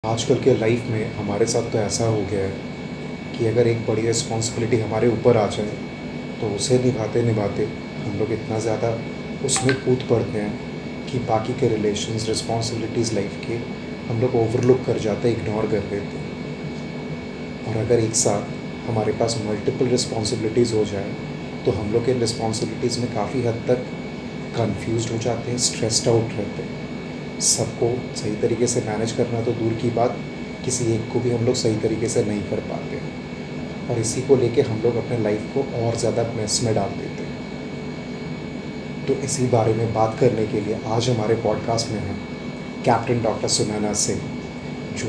आजकल के लाइफ में हमारे साथ तो ऐसा हो गया है कि अगर एक बड़ी रिस्पॉन्सिबिलिटी हमारे ऊपर आ जाए तो उसे निभाते निभाते हम लोग इतना ज़्यादा उसमें कूद पड़ते हैं कि बाकी के रिलेशंस रिस्पॉन्सिबिलिटीज़ लाइफ के हम लोग ओवरलुक कर जाते हैं, इग्नोर कर देते हैं। और अगर एक साथ हमारे पास मल्टीपल रिस्पॉन्सिबिलिटीज़ हो जाए तो हम लोग इन रिस्पॉन्सिबिलिटीज़ में काफ़ी हद तक कंफ्यूज्ड हो जाते हैं, स्ट्रेस्ड आउट रहते हैं। सबको सही तरीके से मैनेज करना तो दूर की बात, किसी एक को भी हम लोग सही तरीके से नहीं कर पाते हैं और इसी को लेके हम लोग अपने लाइफ को और ज़्यादा मेस में डाल देते हैं। तो इसी बारे में बात करने के लिए आज हमारे पॉडकास्ट में हैं कैप्टन डॉक्टर सुनैना सिंह, जो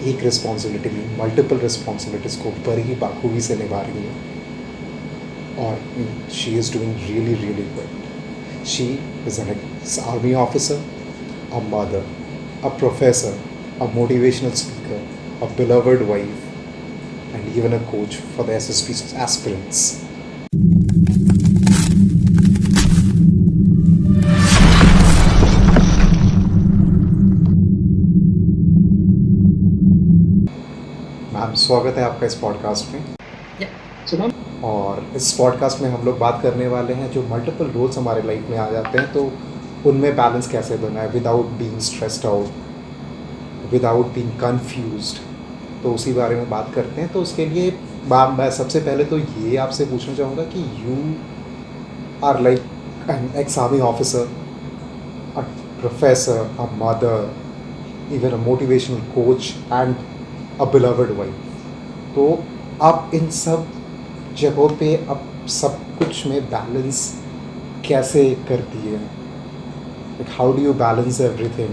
एक रिस्पॉन्सिबिलिटी में मल्टीपल रिस्पॉन्सिबिलिटीज़ को बड़ी बाखूबी से निभा रही हैं और she is doing really really good. She is an army officer, a mother, a professor, a motivational speaker, a beloved wife, and even a coach for the SSP aspirants. Ma'am, स्वागत है आपका इस पॉडकास्ट में। सुना? और इस podcast में हम लोग बात करने वाले हैं जो मल्टीपल रोल्स हमारे लाइफ में आ जाते हैं तो उनमें बैलेंस कैसे बनाए without being stressed out, without being confused. तो उसी बारे में बात करते हैं। तो उसके लिए मैं सबसे पहले तो ये आपसे पूछना चाहूँगा कि you are like an ex army officer, a professor, a mother, even a motivational coach and a beloved wife. तो आप इन सब जगहों पे अब सब कुछ में बैलेंस कैसे करती है? Like how do you balance everything?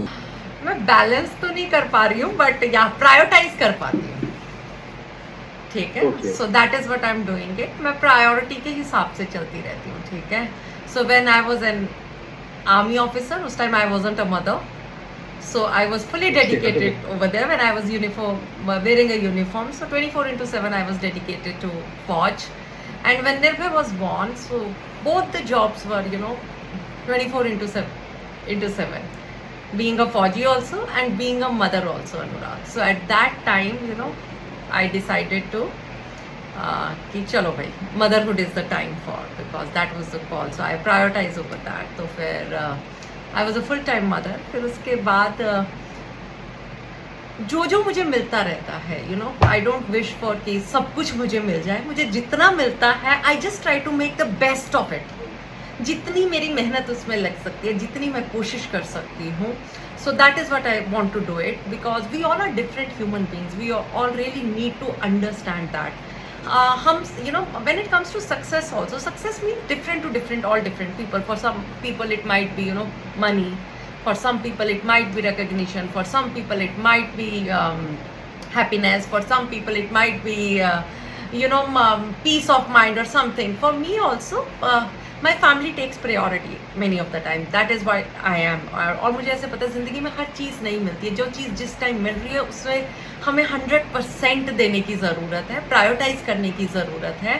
मैं बैलेंस तो नहीं कर पा रही हूँ बट या प्रायोरिटाइज कर पाती हूँ। ठीक है, Okay. So that is what I am doing it. मैं प्रायोरिटी के हिसाब से चलती रहती हूँ। ठीक है, so when I was an army officer, उस time I wasn't a mother, so I was fully dedicated over there when I was wearing a uniform. So 24/7 I was dedicated to Fauj, and when Nirbhay was born, so both the jobs were 24/7, being a Fauji also and being a mother also, Anurag. So at that time, I decided to कि चलो भाई motherhood is the time for, because that was the call, so I prioritize over that. तो फिर I was a full time mother. फिर उसके बाद जो मुझे मिलता रहता है, आई डोंट विश फॉर कि सब कुछ मुझे मिल जाए। मुझे जितना मिलता है I just try to make the best of it. जितनी मेरी मेहनत उसमें लग सकती है, जितनी मैं कोशिश कर सकती हूँ, so that is what I want to do it, because we all are different human beings. We all really need to understand that हम when it comes to success also, success means different to different, all different people. For some people it might be money, for some people it might be recognition, for some people it might be happiness, for some people it might be peace of mind or something. For me also my family takes priority many of the time. That is why I am, और मुझे ऐसे पता है ज़िंदगी में हर चीज़ नहीं मिलती है। जो चीज़ जिस टाइम मिल रही है उसमें हमें 100% देने की ज़रूरत है, प्रायोरिटाइज करने की ज़रूरत है।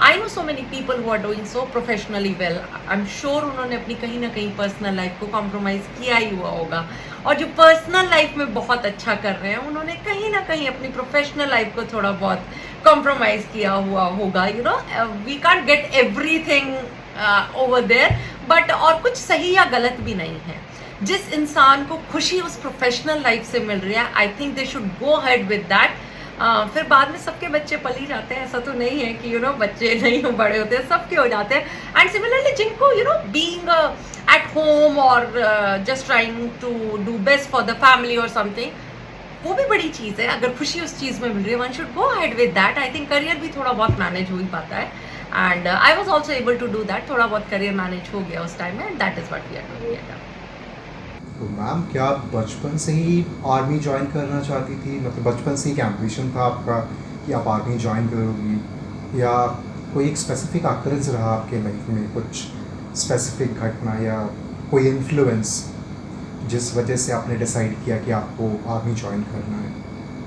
I know so many people who are doing so professionally well. I am sure उन्होंने अपनी कहीं ना कहीं पर्सनल लाइफ को कॉम्प्रोमाइज़ किया ही हुआ होगा, और जो पर्सनल लाइफ में बहुत अच्छा कर रहे हैं उन्होंने कहीं ना कहीं अपनी प्रोफेशनल लाइफ को थोड़ा बहुत कॉम्प्रोमाइज़ किया हुआ होगा। We can't get everything over there, but और कुछ सही या गलत भी नहीं है। जिस इंसान को खुशी उस प्रोफेशनल लाइफ से मिल रही है, I think they should go head with that. फिर बाद में सबके बच्चे पल ही जाते हैं, ऐसा तो नहीं है कि बच्चे नहीं बड़े होते हैं, सबके हो जाते हैं। एंड सिमिलरली जिनको बीइंग एट होम और just trying to do best for the family और समथिंग, वो भी बड़ी चीज़ है। अगर खुशी उस चीज़ में मिल रही है, one should go head with that. I think career भी थोड़ा बहुत मैनेज हो ही पाता है, and I was also able to do that. थोड़ा बहुत करियर मैनेज हो गया उस टाइम में, and that is what we are doing it. तो मैम, क्या आप बचपन से ही आर्मी ज्वाइन करना चाहती थी? मतलब बचपन से ही क्या एम्बिशन था आपका कि आप आर्मी ज्वाइन करोगी, या कोई एक स्पेसिफिक अकरेंस रहा आपके लाइफ में, कुछ स्पेसिफिक घटना या कोई इन्फ्लुएंस जिस वजह से आपने डिसाइड किया कि आपको आर्मी ज्वाइन करना है?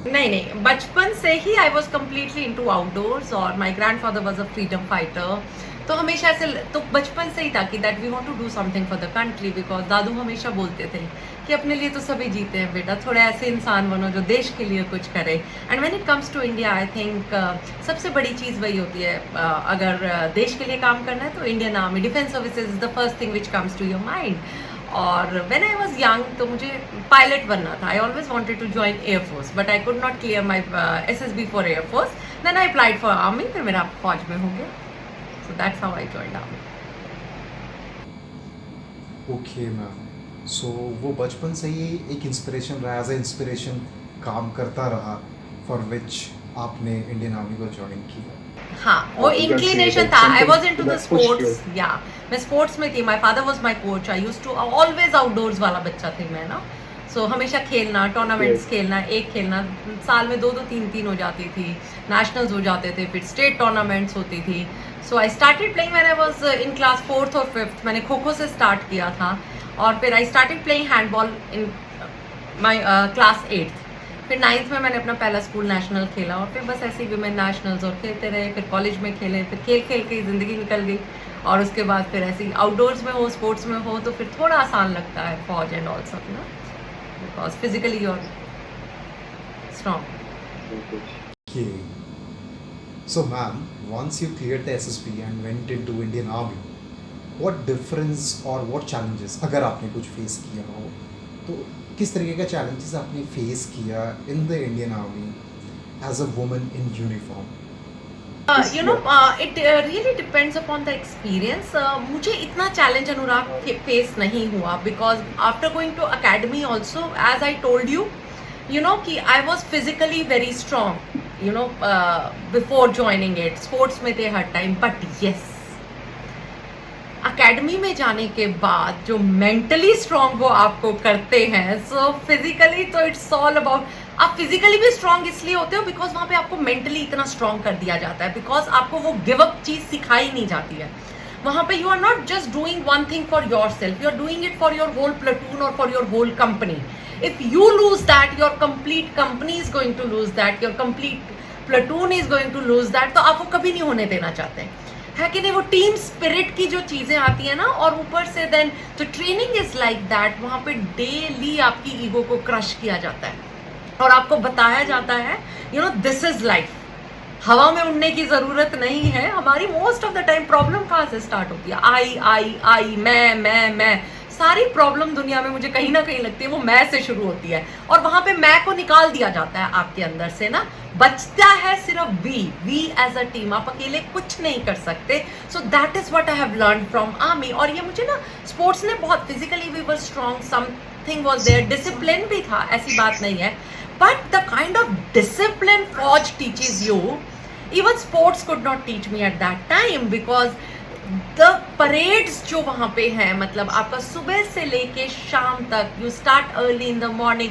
नहीं नहीं, बचपन से ही I was completely into outdoors और my grandfather was a freedom fighter. तो हमेशा ऐसे तो बचपन से ही था कि that we want to do something for the country, because दादू हमेशा बोलते थे कि अपने लिए तो सभी जीते हैं बेटा, थोड़े ऐसे इंसान बनो जो देश के लिए कुछ करे। And when it comes to India I think सबसे बड़ी चीज़ वही होती है, अगर देश के लिए काम करना है तो Indian army defence services is the first thing which comes to your mind. और व्हेन आई वाज यंग तो मुझे पायलट बनना था। I always wanted to join air force but I could not clear my SSB for air force. Then I applied for army, फिर मेरा फौज में हो गया। So that's how I joined army. Okay ma'am, so वो बचपन से ही एक इंस्पिरेशन रहा, एज ए इंस्पिरेशन काम करता रहा, फॉर विच आपने इंडियन आर्मी को ज्वाइन किया। हाँ, वो You can say inclination that था। I something was into the that pushed sports, you. या मैं स्पोर्ट्स में थी। My father was my coach. I use to always outdoors वाला बच्चा थी मैं ना। सो हमेशा खेलना, टूर्नामेंट्स Yes. खेलना, एक खेलना साल में 2-2 3-3 हो जाती थी, नेशनल्स हो जाते थे, फिर स्टेट टूर्नामेंट्स होती थी। So I started playing when I was in class 4th और 5th। मैंने खो खो से स्टार्ट किया था और फिर I started playing handball in my class 8th। फिर 9th में मैंने अपना पहला स्कूल नेशनल खेला और फिर बस ऐसे ही विमेन नेशनल्स और खेलते रहे। फिर कॉलेज में खेले, फिर खेल खेल के ज़िंदगी निकल गई। और उसके बाद फिर ऐसे ही आउटडोर्स में हो, स्पोर्ट्स में हो तो फिर थोड़ा आसान लगता है फौज एंड ऑल सब ना, because physically you are strong. Okay. So ma'am, once you cleared the SSB and went into Indian Army, what difference or what challenges, अगर आपने कुछ फेस किया हो तो किस तरीके का challenges आपने फेस किया in the Indian Army as a woman in uniform? You know it really depends upon the experience. मुझे इतना चैलेंज अनुराग फेस नहीं हुआ because after going to academy also as I told you, you know कि I was physically very strong, you know before joining it. Sports में थे हर time, but yes academy में जाने के बाद जो मेंटली स्ट्रांग वो आपको करते हैं, सो फिजिकली तो इट्स ऑल अबाउट। आप फिजिकली भी स्ट्रांग इसलिए होते हो बिकॉज वहाँ पे आपको मेंटली इतना स्ट्रांग कर दिया जाता है, बिकॉज आपको वो गिव अप चीज सिखाई नहीं जाती है। वहाँ पे you are not just doing one thing for yourself, you are doing it for your whole platoon और for your whole company. If you lose that, your complete company is going to lose that, your complete platoon is going to lose that. तो आप वो कभी नहीं होने देना चाहते है कि नहीं। वो टीम स्पिरिट की जो चीजें आती है ना, और ऊपर से देन तो ट्रेनिंग इज लाइक दैट। वहां पे डेली आपकी ईगो को क्रश किया जाता है और आपको बताया जाता है, you know this is life. हवा में उड़ने की जरूरत नहीं है। हमारी most of the time problem कहाँ से स्टार्ट होती है? आई मैं सारी प्रॉब्लम दुनिया में मुझे कहीं ना कहीं लगती है वो मैं से शुरू होती है, और वहां पे मैं को निकाल दिया जाता है आपके अंदर से ना। बचता है सिर्फ वी एज अ टीम। आप अकेले कुछ नहीं कर सकते। So that is what I have learn from army. और ये मुझे ना स्पोर्ट्स ने बहुत, physically we were strong, something was there, discipline भी था, ऐसी बात नहीं है, but the kind of discipline फौज teaches you, even sports could not teach me at that time, because the parades जो वहाँ पे हैं, मतलब आपका सुबह से लेके शाम तक, you start early in the morning,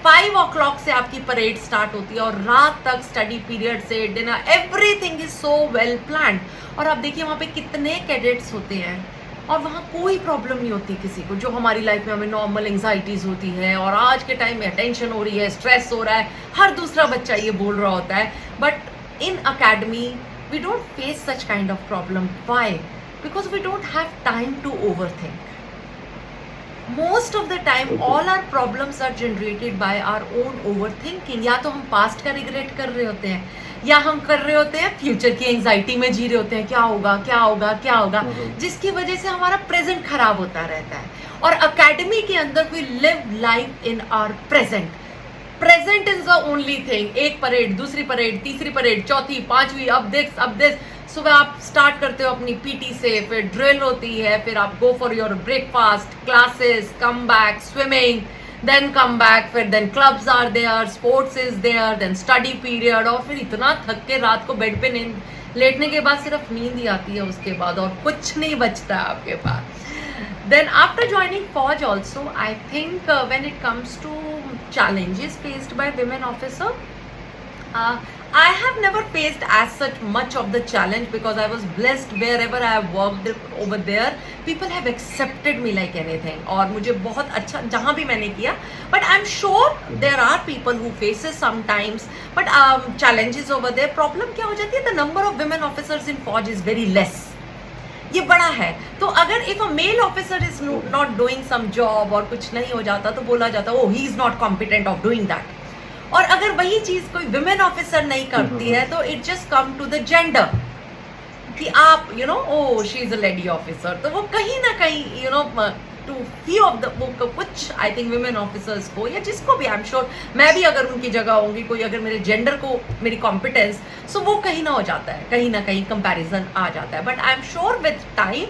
5 o'clock से आपकी परेड स्टार्ट होती है और रात तक स्टडी पीरियड से dinner, everything is so well planned. और आप देखिए वहाँ पे कितने कैडेट्स होते हैं और वहाँ कोई प्रॉब्लम नहीं होती किसी को, जो हमारी लाइफ में हमें नॉर्मल एंग्जाइटीज होती है और आज के टाइम में टेंशन हो रही है, स्ट्रेस हो रहा है, हर दूसरा बच्चा ये बोल रहा होता है। But in academy we don't face such kind of problem. Why? Because we don't have time to overthink. Most of the time, Okay. all our problems are generated by our own overthinking. या तो हम past का regret कर रहे होते हैं, या हम कर रहे होते हैं future की anxiety में जी रहे होते हैं, क्या होगा क्या होगा क्या होगा, जिसकी वजह से हमारा present खराब होता रहता है। और academy के अंदर we live life in our present. Present is the only thing. एक परेड, दूसरी परेड, तीसरी परेड, चौथी, पांचवी, अब देख। सुबह आप स्टार्ट करते हो अपनी पीटी से, फिर ड्रिल होती है, फिर आप go for your breakfast, classes, come back, swimming, then come back, फिर then clubs are there, sports is there, then study period, और फिर इतना थक के रात को बेड पे नींद लेटने के बाद सिर्फ नींद ही आती है उसके बाद, और कुछ नहीं बचता है आपके पास। Then after joining Fauj also, I think when it comes to challenges faced by women officer, I have never faced as such much of the challenge because I was blessed wherever I have worked over there. People have accepted me like anything. और मुझे बहुत अच्छा जहाँ भी मैंने किया. But I'm sure there are people who faces sometimes. But challenges over there. Problem क्या हो जाती है? The number of women officers in Fauj is very less. ये बड़ा है. तो अगर if a male officer is not doing some job और कुछ नहीं हो जाता तो बोला जाता oh he is not competent of doing that. और अगर वही चीज कोई विमेन ऑफिसर नहीं करती है तो it just come to the gender कि आप oh she is a lady officer, तो वो कहीं ना कहीं टू फ्यू ऑफ द वो कुछ आई थिंक विमेन ऑफिसर्स को या जिसको भी आई एम श्योर मैं भी अगर उनकी जगह होंगी कोई अगर मेरे जेंडर को मेरी कॉम्पिटेंस सो वो कहीं ना हो जाता है, कहीं ना कहीं कंपैरिजन आ जाता है. But I am sure with time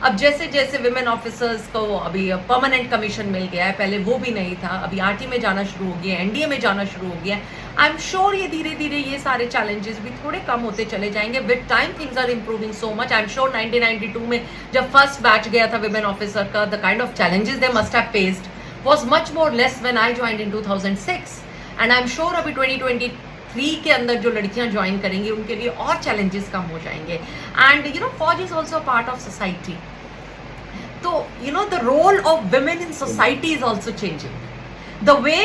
अब जैसे जैसे विमेन ऑफिसर्स को अभी परमानेंट कमीशन मिल गया है, पहले वो भी नहीं था, अभी आरटी में जाना शुरू हो गया, एनडीए में जाना शुरू हो गया. आई एम श्योर ये धीरे धीरे ये सारे चैलेंजेस भी थोड़े कम होते चले जाएंगे. With time things are improving so much. I am sure 1992 में जब फर्स्ट बैच गया था विमेन ऑफिसर का, the kind of challenges they must have faced was much more less when I joined in 2006. And I am sure अभी 2023 के अंदर जो लड़कियां ज्वाइन करेंगी उनके लिए और चैलेंजेस कम हो जाएंगे. एंड फौज is also part of society. So, the role of women in society is also changing. The way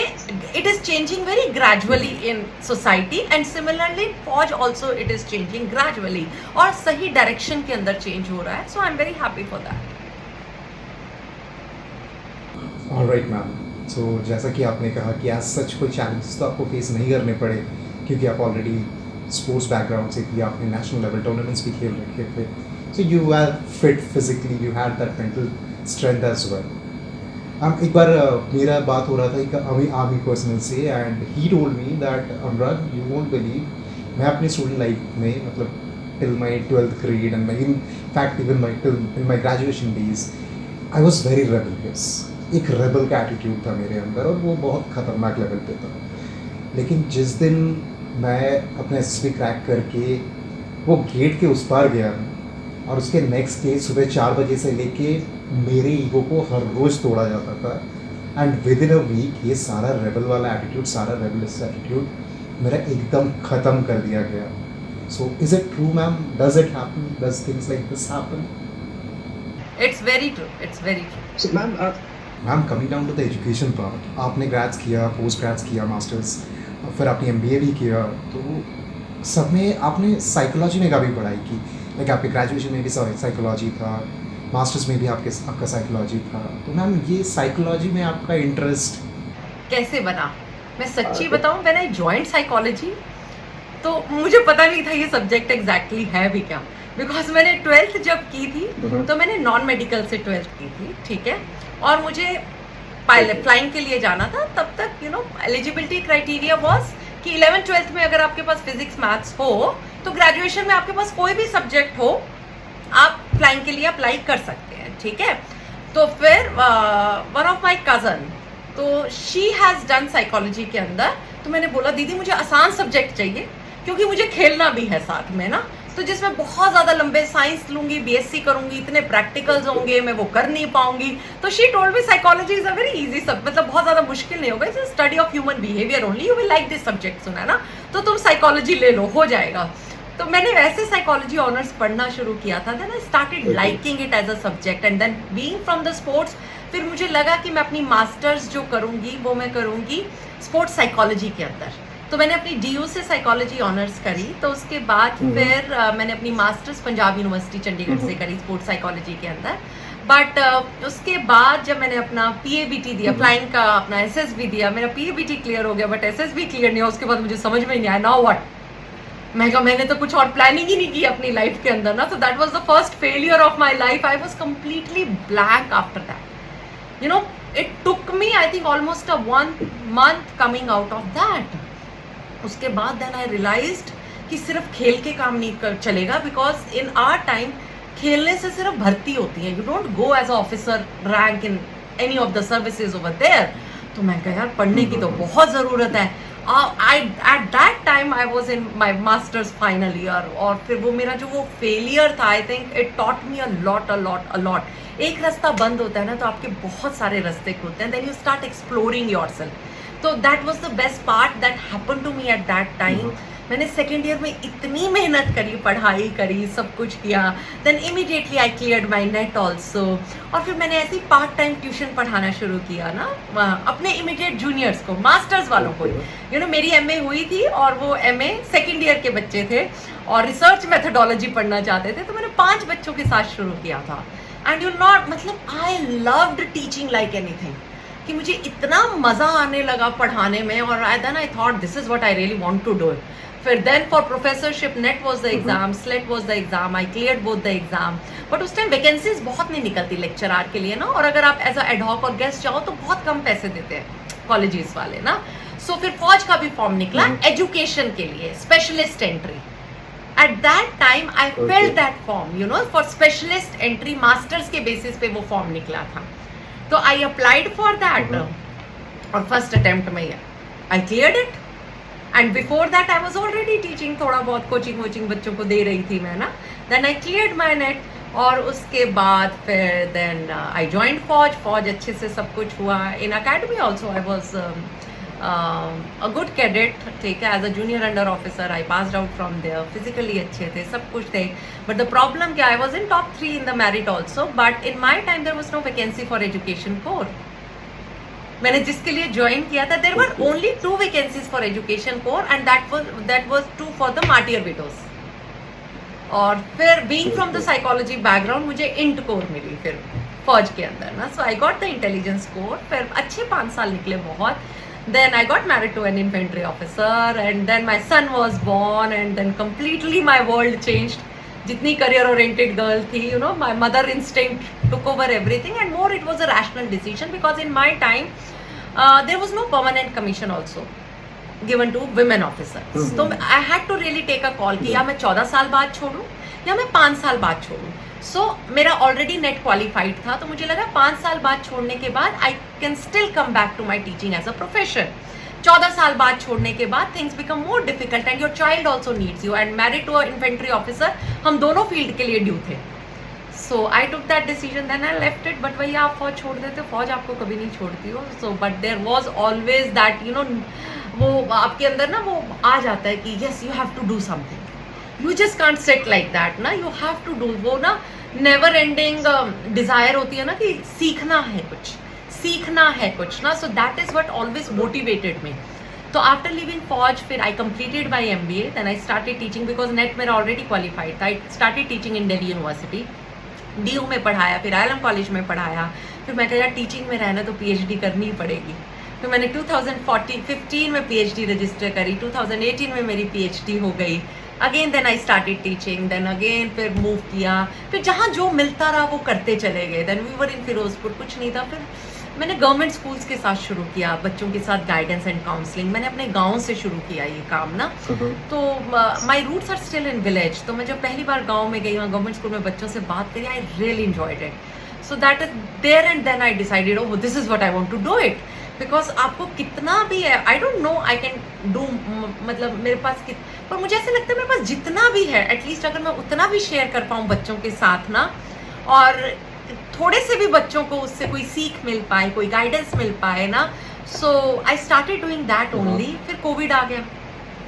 it is changing very gradually in society and similarly Fauj also it is changing gradually और सही direction के अंदर change हो रहा है. So I'm very happy for that. Alright ma'am. So जैसा कि आपने कहा कि as such कोई challenges तो आपको face नहीं करने पड़े क्योंकि आप already sports background से थी, आपने national level tournaments भी खेल रखे थे. So you were fit physically, you had that mental strength as well. एक बार मेरा बात हो रहा था एक आर्मी पर्सनल से and he told me that Anurag you won't believe, मैं अपने स्टूडेंट लाइफ में मतलब till my 12th grade and in fact even in my graduation days I was very rebellious. एक रेबल का एटीट्यूड था मेरे अंदर और वो बहुत ख़तरनाक लेवल पे था. लेकिन जिस दिन मैं अपना SSB क्रैक करके वो गेट के उस पार गया और उसके नेक्स्ट डे सुबह 4 बजे से लेके मेरे ईगो को हर रोज़ तोड़ा जाता था and within a week ये सारा रेबल वाला एटीट्यूड, सारा रेबलिस्ट एटीट्यूड मेरा एकदम ख़त्म कर दिया गया. So is it true ma'am? Does it happen? Does things like this happen? It's very true. It's very true. So, ma'am coming down to the education part, आपने ग्रेड्स किया, पोस्ट ग्रेड्स किया, masters, फिर आपने MBA भी किया, तो सब में आपने साइकोलॉजी में काफ़ी पढ़ाई की. लाइक आपके ग्रेजुएशन में भी साइकोलॉजी था, मास्टर्स में भी आपका साइकोलॉजी था. तो मैम ये साइकोलॉजी में आपका इंटरेस्ट कैसे बना? मैं सच्ची बताऊं, व्हेन आई जॉइंड साइकोलॉजी तो मुझे पता नहीं था ये सब्जेक्ट एग्जैक्टली है भी क्या. बिकॉज मैंने 12th जब की थी तो मैंने नॉन मेडिकल से 12th की थी, ठीक है, और मुझे पायलट फ्लाइंग के लिए जाना था. तब तक एलिजिबिलिटी क्राइटेरिया वाज कि 11th 12th में अगर आपके पास फिजिक्स मैथ्स हो तो ग्रेजुएशन में आपके पास कोई भी सब्जेक्ट हो आप फ्लाइंग के लिए अप्लाई कर सकते हैं, ठीक है. तो फिर वन ऑफ माय कजन, तो शी हैज़ डन साइकोलॉजी के अंदर, तो मैंने बोला दीदी मुझे आसान सब्जेक्ट चाहिए क्योंकि मुझे खेलना भी है साथ में ना, तो जिसमें बहुत ज़्यादा लंबे साइंस लूँगी, BSc करूँगी, इतने प्रैक्टिकल्स होंगे, मैं वो कर नहीं पाऊंगी. तो she told me psychology is a very easy सब, मतलब बहुत ज़्यादा मुश्किल नहीं होगा, it's study of human behaviour only, you will like this subject, सुना है ना, तो तुम साइकोलॉजी ले लो, हो जाएगा. तो मैंने वैसे साइकोलॉजी ऑनर्स पढ़ना शुरू किया था. Then I started liking it as a subject and then being from the sports, फिर मुझे लगा कि मैं अपनी मास्टर्स जो करूँगी वो मैं करूँगी स्पोर्ट्स साइकोलॉजी के अंदर. तो मैंने अपनी DU से साइकोलॉजी ऑनर्स करी. तो उसके बाद फिर मैंने अपनी मास्टर्स पंजाब यूनिवर्सिटी चंडीगढ़ से करी स्पोर्ट्स साइकोलॉजी के अंदर. बट उसके बाद जब मैंने अपना PABT दिया, फ्लाइंग का अपना SSB दिया, मेरा PABT क्लियर हो गया बट SSB क्लियर नहीं हुआ. उसके बाद मुझे समझ में नहीं आया नाउ व्हाट. मैंने तो कुछ और प्लानिंग ही नहीं की अपनी लाइफ के अंदर ना. So that was the first failure of my life. I was completely blank after that. It took me I think almost a 1 month coming out of that. उसके बाद देन आई रियलाइज्ड कि सिर्फ खेल के काम नहीं चलेगा, बिकॉज इन आवर टाइम खेलने से सिर्फ भर्ती होती है, you don't go as a officer rank in any of the services over there. तो मैं कहा यार पढ़ने की तो बहुत ज़रूरत है. Eight that time I was in my masters final year, और फिर वो मेरा जो वो फेलियर था, I think it taught me a lot. एक रास्ता बंद होता है ना तो आपके बहुत सारे रास्ते खुलते हैं, then you start exploring yourself. तो that was the best part that happened to me at that time मैंने सेकेंड ईयर में इतनी मेहनत करी, पढ़ाई करी, सब कुछ किया, then immediately I cleared my NET also. और फिर मैंने ऐसे ही पार्ट टाइम ट्यूशन पढ़ाना शुरू किया ना अपने इमीडिएट जूनियर्स को, मास्टर्स वालों को। यू नो मेरी एमए हुई थी और वो एमए सेकेंड ईयर के बच्चे थे और रिसर्च मेथोडोलॉजी पढ़ना चाहते थे, तो मैंने 5 बच्चों के साथ शुरू किया था। एंड यू नॉट मतलब I loved teaching like anything, कि मुझे इतना मज़ा आने लगा पढ़ाने में। और then I thought this is what I really want to do. फिर then for professorship NET was the exam, SLET was the exam, I cleared both the exam. But उस टाइम वैकेंसीज बहुत नहीं निकलती लेक्चरार के लिए ना, और अगर आप एज अ एडहॉक और गेस्ट जाओ तो बहुत कम पैसे देते हैं कॉलेजेस वाले ना। सो फिर फौज का भी फॉर्म निकला एजुकेशन के लिए, specialist entry. At that time, I filled that form, you know, for specialist entry, masters के basis पे वो form निकला था। तो I applied for that और first attempt में I cleared it। And before that, I was already teaching, थोड़ा बहुत coaching बच्चों को दे रही थी मैं ना। Then I cleared my net और उसके बाद फिर then I joined फौज अच्छे से सब कुछ हुआ। In academy also I was a good cadet, ठीक है, as a junior under officer I passed out from there, physically अच्छे थे, सब कुछ थे। But the problem क्या, I was in top 3 in the merit also, but in my time there was no vacancy for education core। मैंने जिसके लिए join किया था there were only 2 vacancies for education core and that was 2 for the martyr widows। और फिर being from the psychology background मुझे int core मिली फिर फौज के अंदर ना। So I got the intelligence core। फिर अच्छे 5 साल निकले बहुत। Then I got married to an infantry officer and then my son was born and then completely my world changed। जितनी career oriented girl थी, you know, my mother instinct took over everything and more it was a rational decision because in my time there was no permanent commission also given to women officers। तो I had to really take a call कि या मैं 14 साल बाद छोड़ूं या मैं 5 साल बाद छोड़ूं। सो मेरा ऑलरेडी नेट क्वालिफाइड था, तो मुझे लगा 5 साल बाद छोड़ने के बाद I can still come back to my teaching as a profession. 14 साल बाद छोड़ने के बाद things become more difficult and your child also needs you and married to a infantry officer, हम दोनों फील्ड के लिए ड्यू थे। So I took that decision, then I left it. But वही आप फौज छोड़ देते, फौज आपको कभी नहीं छोड़ती हो। So but there was always that you know, वो आपके अंदर ना वो आ जाता है कि yes you have to do something, you just can't set like that ना, यू हैव टू डू। वो ना नेवर एंडिंग डिजायर होती है ना कि सीखना है कुछ ना। So that is what always motivated me. तो आफ्टर लिविंग फौज फिर I completed my MBA, then I started teaching because NET मेरा ऑलरेडी क्वालिफाइड था। I started teaching in Delhi University, DU में पढ़ाया, फिर ILM कॉलेज में पढ़ाया। फिर मैं कहा टीचिंग में रहना तो PhD करनी ही पड़ेगी। फिर मैंने 2015 में PhD रजिस्टर करी, 2018 में मेरी PhD हो गई। Again then I started teaching, then again फिर मूव किया, फिर जहाँ जो मिलता रहा वो करते चले गए। देन वी वर इन फिरोजपुर, कुछ नहीं था। फिर मैंने गवर्नमेंट स्कूल्स के साथ शुरू किया, बच्चों के साथ गाइडेंस एंड काउंसलिंग। मैंने अपने गांव से शुरू किया ये काम ना। तो my roots are still in village. तो मैं जब पहली बार गांव में गई, वहाँ गवर्नमेंट स्कूल में बच्चों से बात करी, I really enjoyed it. So that is there and then I decided oh this is what I want to do it. Because आपको कितना भी है, I don't know I can do, मतलब मेरे पास पर मुझे ऐसे लगता है मेरे पास जितना भी है एटलीस्ट अगर मैं उतना भी शेयर कर पाऊँ बच्चों के साथ ना, और थोड़े से भी बच्चों को उससे कोई सीख मिल पाए, कोई गाइडेंस मिल पाए ना। So I started doing that only. फिर कोविड आ गया,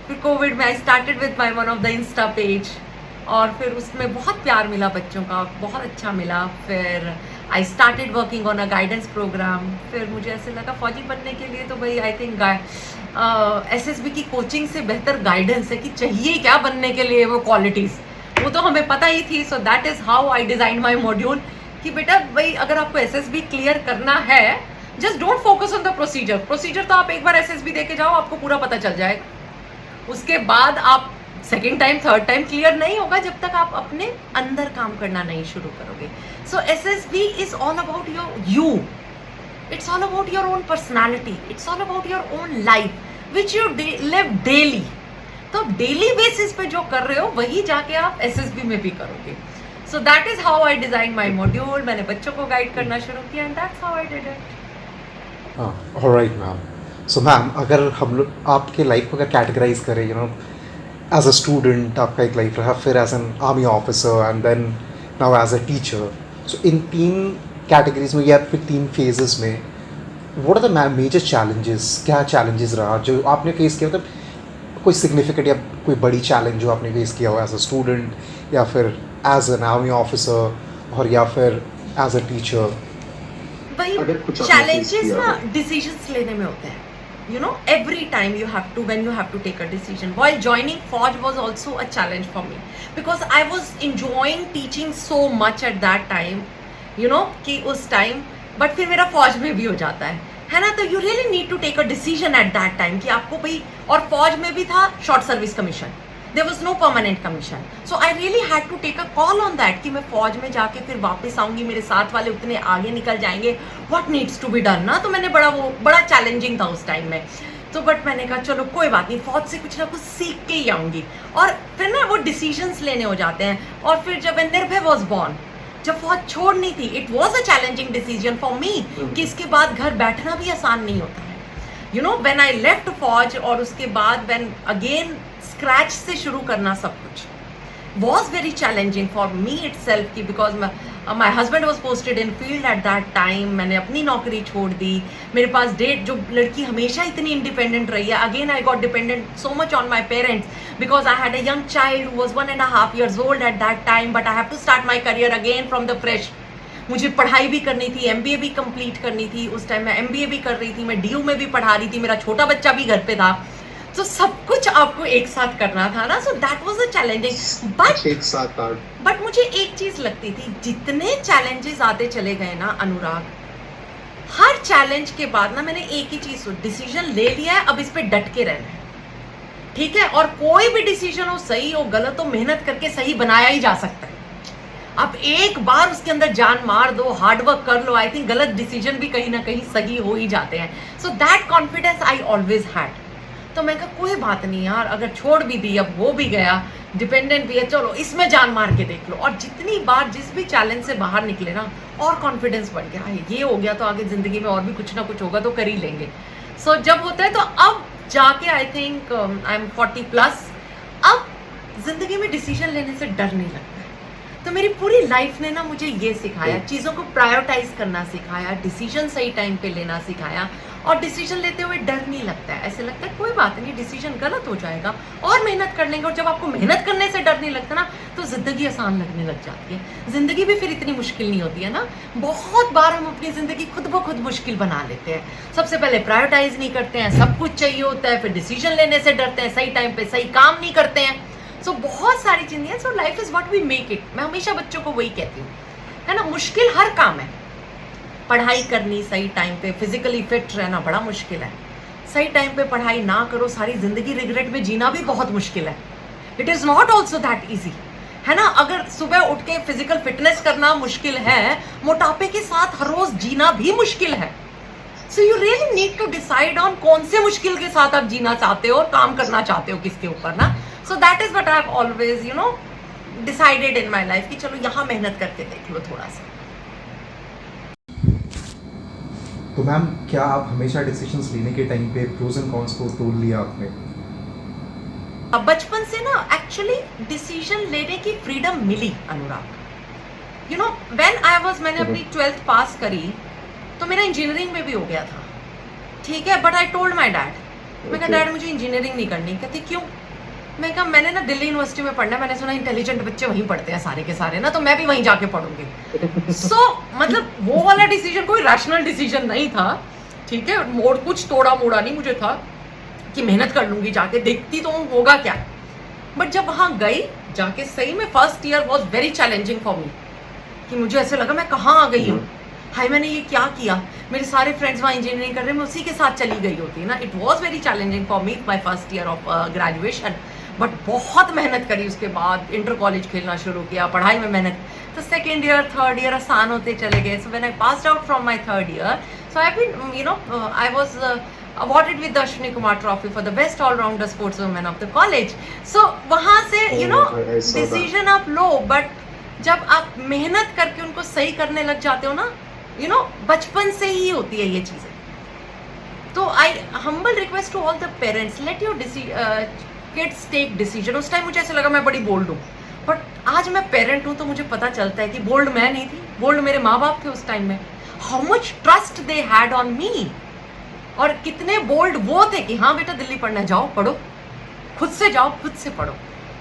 फिर कोविड में I started with my one of the insta page, और फिर उसमें बहुत प्यार मिला बच्चों का, बहुत अच्छा मिला। फिर I started working on a guidance programme. फिर मुझे ऐसे लगा फौजी बनने के लिए तो भाई आई थिंक SSB की कोचिंग से बेहतर गाइडेंस है कि चाहिए क्या बनने के लिए वो क्वालिटीज़, वो तो हमें पता ही थी। सो that is how I design my module कि बेटा भाई अगर आपको SSB क्लियर करना है, just don't focus on the procedure तो आप एक बार SSB दे के जाओ, आपको पूरा पता चल जाएगा। उसके बाद आप second time third time clear नहीं होगा जब तक आप अपने अंदर काम करना नहीं शुरू करोगे। सो SSB is all about you, it's all about your own personality, it's all about your own life which you live daily। तो डेली बेसिस पे जो कर रहे हो वही जाके आप SSB में भी करोगे। So that is how I design my module. मैंने बच्चों को गाइड करना शुरू किया and that's how I did it. Alright ma'am. So ma'am, अगर हम लोग आपके लाइफ को अगर कैटेगराइज करें, you know, as a student आपका एक लाइफ रहा, फिर as an army officer and then now as a teacher, so in 3 categories में या फिर 3 फेजेस में what are the major challenges, क्या चैलेंजेस रहा जो आपने फेस किया? मतलब कोई सिग्निफिकेंट या कोई बड़ी चैलेंज जो आपने फेस किया हो एज अ स्टूडेंट या फिर एज एन आर्मी ऑफिसर और या फिर एज अ टीचर? वही अगर कुछ आपने चैलेंजेस face किया ना हो। डिसीजंस लेने में होते हैं. You know, every time you have to, when you have to take a decision. While joining Forge was also a challenge for me because I was enjoying teaching so much at that time. You know, कि उस time but फिर मेरा फौज में भी हो जाता है ना. तो you really need to take a decision at that time कि आपको भाई, और फौज में भी था short service commission, there was no permanent commission. So I really had to take a call on that कि मैं फौज में जाके फिर वापस आऊंगी, मेरे साथ वाले उतने आगे निकल जाएंगे, what needs to be done ना. तो मैंने बड़ा चैलेंजिंग था उस टाइम में. तो बट मैंने कहा चलो कोई बात नहीं, फौज से कुछ ना कुछ सीख के ही आऊंगी. और फिर ना वो डिसीजंस लेने हो जाते हैं. और फिर जब निर्भय वॉज बॉर्न, जब फौज छोड़नी थी, it was a challenging decision for me कि इसके बाद घर बैठना भी आसान नहीं होता है. You know, when I left फौज और उसके बाद व्हेन अगेन स्क्रैच से शुरू करना सब कुछ was very challenging for me itself कि because my husband was posted in field at that time. मैंने अपनी नौकरी छोड़ दी. मेरे पास डेट, जो लड़की हमेशा इतनी इंडिपेंडेंट रही है, again I got dependent so much on my parents because I had a young child who was 1.5 years old at that time. But I have to start my career again from the fresh. मुझे पढ़ाई भी करनी थी, MBA भी complete करनी थी. उस time मैं MBA भी कर रही थी, मैं DU में भी पढ़ा रही थी, मेरा छोटा बच्चा भी घर पे था. तो सब कुछ आपको एक साथ करना था ना. So that was a challenging. But एक साथ बट मुझे एक चीज लगती थी, जितने चैलेंजेस आते चले गए ना अनुराग, हर चैलेंज के बाद ना मैंने एक ही चीज डिसीजन ले लिया है, अब इस पे डट के रहना है. ठीक है, और कोई भी डिसीजन हो, सही हो गलत हो, मेहनत करके सही बनाया ही जा सकता है. आप एक बार उसके अंदर जान मार दो, हार्डवर्क कर लो, आई थिंक गलत डिसीजन भी कहीं ना कहीं सही हो ही जाते हैं. So that confidence I always had. तो मैं कहा कोई बात नहीं यार, अगर छोड़ भी दी, अब हो भी गया, डिपेंडेंट भी है, चलो इसमें जान मार के देख लो. और जितनी बार जिस भी चैलेंज से बाहर निकले ना, और कॉन्फिडेंस बढ़ गया, ये हो गया तो आगे जिंदगी में और भी कुछ ना कुछ होगा तो कर ही लेंगे. सो जब होता है तो अब जाके आई थिंक आई एम 40+, अब जिंदगी में डिसीजन लेने से डर नहीं लगता है. तो मेरी पूरी लाइफ ने ना मुझे ये सिखाया, चीज़ों को प्रायोरिटाइज करना सिखाया, डिसीजन सही टाइम पे लेना सिखाया. और डिसीजन लेते हुए डर नहीं लगता है, ऐसे लगता है कोई बात नहीं, डिसीजन गलत हो जाएगा और मेहनत कर लेंगे. और जब आपको मेहनत करने से डर नहीं लगता ना, तो जिंदगी आसान लगने लग जाती है. जिंदगी भी फिर इतनी मुश्किल नहीं होती है ना. बहुत बार हम अपनी जिंदगी खुद ब खुद मुश्किल बना लेते हैं. सबसे पहले प्रायोरिटाइज नहीं करते हैं, सब कुछ चाहिए होता है, फिर डिसीजन लेने से डरते हैं, सही टाइम पे सही काम नहीं करते हैं. सो बहुत सारी चीजें. So life is what we make it. मैं हमेशा बच्चों को वही कहती हूँ, है ना. मुश्किल हर काम है. पढ़ाई करनी सही टाइम पे, फिजिकली फिट रहना बड़ा मुश्किल है. सही टाइम पे पढ़ाई ना करो, सारी जिंदगी रिग्रेट में जीना भी बहुत मुश्किल है. It is not also that easy, है ना. अगर सुबह उठ के फिजिकल फिटनेस करना मुश्किल है, मोटापे के साथ हर रोज जीना भी मुश्किल है. So you really need to decide on कौन से मुश्किल के साथ आप जीना चाहते हो और काम करना चाहते हो किसके ऊपर ना. So that is what I have always decided in my life कि चलो यहाँ मेहनत करके देख लो थोड़ा सा. तो मैम, क्या आप हमेशा डिसीजंस लेने के टाइम पे प्रोज एंड कॉन्स को तोल लिया आपने? बचपन से ना एक्चुअली डिसीजन लेने की फ्रीडम मिली Anurag. You know, when I was, मैंने अपनी 12th पास करी तो मेरा इंजीनियरिंग में भी हो गया था. ठीक है, but I told my dad, मैं कहा डैड मुझे इंजीनियरिंग नहीं करनी. कहते क्यों? मैं कहा मैंने ना दिल्ली यूनिवर्सिटी में पढ़ना है, मैंने सुना इंटेलिजेंट बच्चे वहीं पढ़ते हैं सारे के सारे ना, तो मैं भी वहीं जाके पढ़ूंगी. सो मतलब वो वाला डिसीजन कोई रैशनल डिसीजन नहीं था. ठीक है, मोड़ कुछ तोड़ा मोड़ा नहीं मुझे था कि मेहनत कर लूंगी, जाके देखती तो होगा क्या. बट जब वहां गई जाके, सही में first year was very challenging for me. कि मुझे ऐसे लगा मैं कहाँ आ गई हूँ, हाय मैंने ये क्या किया. मेरे सारे फ्रेंड्स वहाँ इंजीनियरिंग कर रहे हैं, मैं उसी के साथ चली गई होती है ना. It was very challenging for me my first year of graduation. But बहुत मेहनत करी. उसके बाद इंटर कॉलेज खेलना शुरू किया, पढ़ाई में मेहनत. तो सेकेंड ईयर थर्ड ईयर आसान होते चले गए. So when I passed out from my third year, so I been I was awarded with the Ashwini Kumar Trophy for the best all-rounder sportswoman of the college. So वहाँ से decision आप लो, but जब आप मेहनत करके उनको सही करने लग जाते हो ना, बचपन से ही होती है ये चीजें. तो I humble request to all the parents, let your kids take decision. उस टाइम मुझे ऐसा लगा मैं बड़ी बोल्ड हूँ, बट आज मैं पेरेंट हूँ तो मुझे पता चलता है कि बोल्ड मैं नहीं थी, बोल्ड मेरे माँ बाप थे उस टाइम में. How much trust they had on me, और कितने बोल्ड वो थे कि हाँ बेटा दिल्ली पढ़ना, जाओ पढ़ो. खुद से जाओ, खुद से पढ़ो।